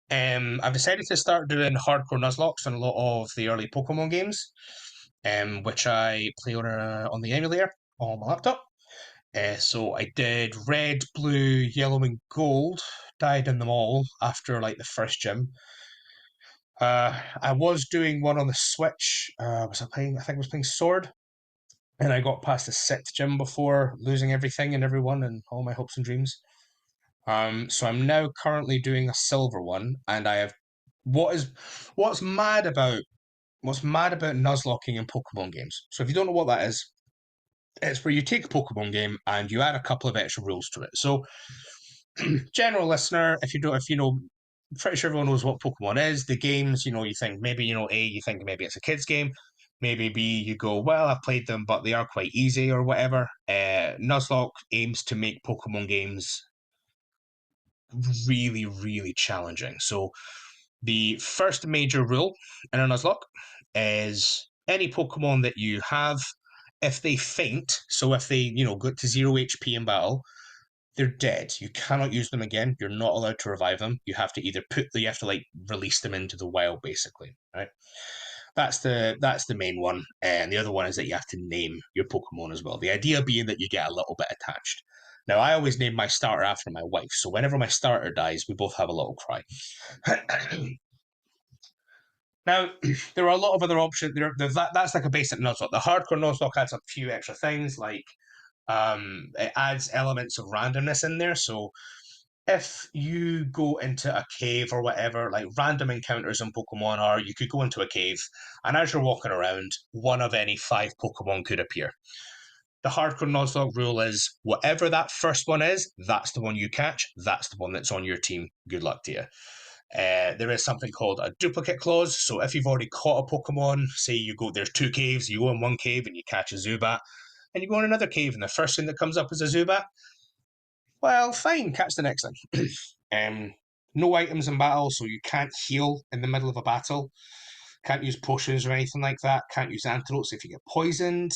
I've decided to start doing hardcore Nuzlocke on a lot of the early Pokemon games, which I play on the emulator on my laptop. So I did red, blue, yellow, and gold. Died in them all after like the first gym. I was doing one on the Switch. Was I playing? I think I was playing Sword, and I got past the sixth gym before losing everything and everyone and all my hopes and dreams. So I'm now currently doing a silver one, and I have what is what's mad about what's mad about Nuzlocking in Pokemon games. So if you don't know what that is, it's where you take a Pokemon game and you add a couple of extra rules to it. So general listener, if you know, pretty sure everyone knows what Pokemon is. The games, you think maybe A, you think maybe it's a kids game. Maybe B, you go, well, I've played them, but they are quite easy or whatever. Nuzlocke aims to make Pokemon games really, really challenging. So the first major rule in a Nuzlocke is any Pokemon that you have, if they faint, so if they, go to 0 HP in battle, they're dead. You cannot use them again. You're not allowed to revive them. You have to like release them into the wild, basically. Right. That's the main one. And the other one is that you have to name your Pokemon as well. The idea being that you get a little bit attached. Now, I always name my starter after my wife, so whenever my starter dies, we both have a little cry. Now, there are a lot of other options. That's like a basic Nuzlocke. The hardcore Nuzlocke adds a few extra things, like it adds elements of randomness in there. So if you go into a cave or whatever, like random encounters in Pokemon are, you could go into a cave, and as you're walking around, one of any 5 Pokemon could appear. The hardcore Nuzlocke rule is whatever that first one is, that's the one you catch, that's the one that's on your team. Good luck to you. There is something called a duplicate clause. So if you've already caught a Pokemon, say you go, there's 2 caves, you go in one cave and you catch a Zubat, and you go in another cave and the first thing that comes up is a Zubat, well, fine, catch the next thing. No items in battle, so you can't heal in the middle of a battle. Can't use potions or anything like that. Can't use antidotes if you get poisoned.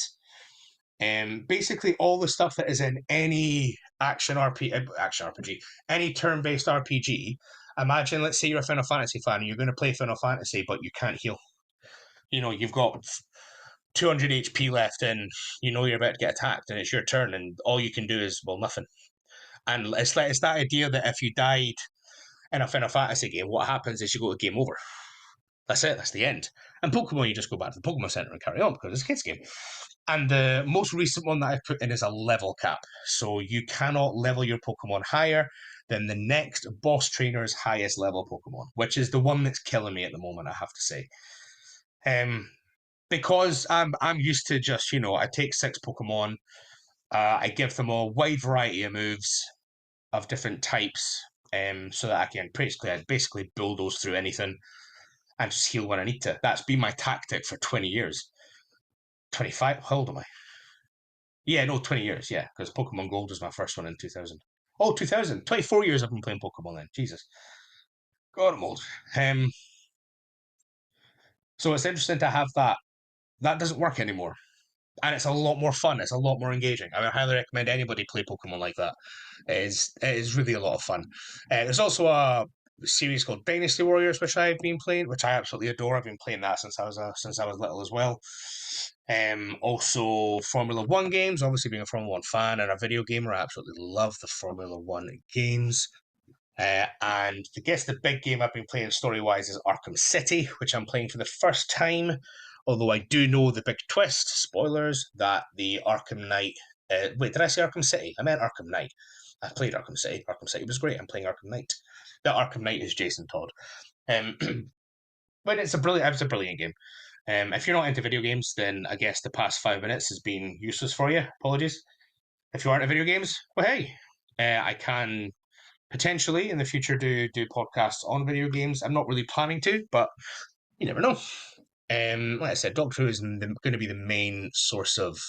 Basically, all the stuff that is in any action RPG, any turn-based RPG. Imagine, let's say you're a Final Fantasy fan and you're going to play Final Fantasy, but you can't heal. You know, you've got 200 HP left, and you know you're about to get attacked, and it's your turn, and all you can do is, well, nothing. And it's like it's that idea that if you died in a Final Fantasy game, what happens is you go to game over. That's it. That's the end. And Pokemon, you just go back to the Pokemon Center and carry on because it's a kids game. And the most recent one that I've put in is a level cap. So you cannot level your Pokemon higher than the next boss trainer's highest level Pokemon, which is the one that's killing me at the moment, I have to say. Because I'm used to just, I take 6 Pokemon, I give them a wide variety of moves of different types, so that I can basically bulldoze through anything and just heal when I need to. That's been my tactic for 20 years. 25? How old am I? Yeah, no, 20 years, yeah, because Pokemon Gold was my first one in 2000. Oh, 2000. 24 years I've been playing Pokemon then. Jesus. God, I'm old. So it's interesting to have that. That doesn't work anymore. And it's a lot more fun. It's a lot more engaging. I highly recommend anybody play Pokemon like that. It is really a lot of fun. There's also a series called Dynasty Warriors, which I've been playing, which I absolutely adore. I've been playing that since I was little as well. Also Formula One games. Obviously, being a Formula One fan and a video gamer, I absolutely love the Formula One games. And I guess the big game I've been playing story wise is Arkham City, which I'm playing for the first time. Although I do know the big twist, spoilers, that the Arkham Knight. Wait, did I say Arkham City? I meant Arkham Knight. I played Arkham City. Arkham City was great. I'm playing Arkham Knight. The Arkham Knight is Jason Todd. But it's a brilliant game. If you're not into video games, then I guess the past 5 minutes has been useless for you. Apologies. If you aren't into video games, well, hey, I can potentially in the future do podcasts on video games. I'm not really planning to, but you never know. Like I said, Doctor Who is going to be the main source of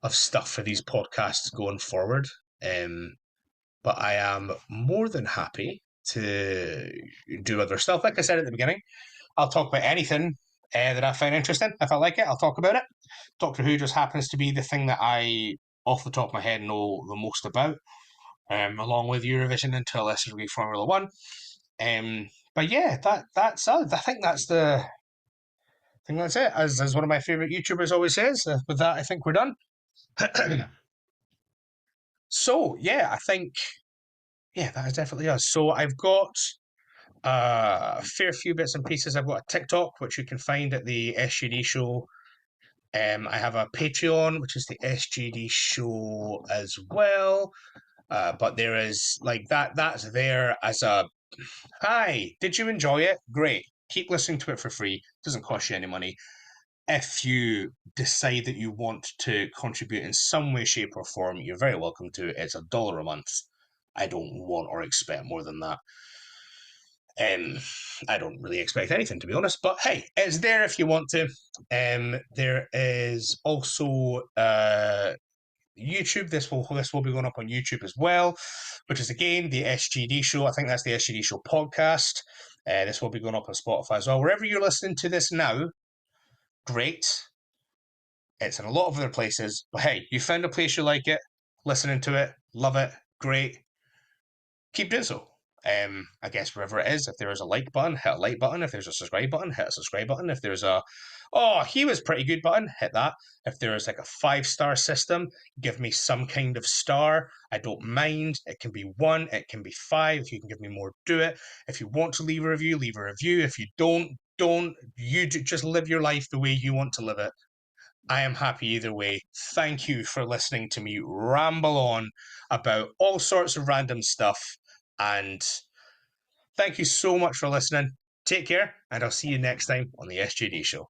stuff for these podcasts going forward. But I am more than happy to do other stuff. Like I said at the beginning, I'll talk about anything that I find interesting. If I like it, I'll talk about it. Doctor Who just happens to be the thing that I, off the top of my head, know the most about, along with Eurovision and to a lesser degree Formula One. But yeah, that's us. I think that's it. As one of my favorite YouTubers always says. With that, I think we're done. So yeah, I think that is definitely us. So I've got a fair few bits and pieces. I've got a TikTok, which you can find at the SJD Show. I have a Patreon, which is the SJD Show as well. But there is like that. That's there as a hi. Did you enjoy it? Great. Keep listening to it for free. Doesn't cost you any money. If you decide that you want to contribute in some way, shape, or form, you're very welcome to. It's $1 a month. I don't want or expect more than that. I don't really expect anything, to be honest, but hey, it's there if you want to. There is also YouTube. This will be going up on YouTube as well, which is again the SJD Show. I think that's the SJD Show podcast. This will be going up on Spotify as well. Wherever you're listening to this now, great. It's in a lot of other places, but hey, you found a place you like it, listening to it, love it, great. Keep doing so. I guess wherever it is, if there is a like button, hit a like button. If there's a subscribe button, hit a subscribe button. If there's a he was pretty good button, hit that. If there is like a 5-star system, give me some kind of star. I don't mind. It can be 1, it can be 5. If you can give me more, do it. If you want to leave a review, leave a review. If you don't. You just live your life the way you want to live it. I am happy either way. Thank you for listening to me ramble on about all sorts of random stuff And thank you so much for listening. Take care, and I'll see you next time on the SJD Show.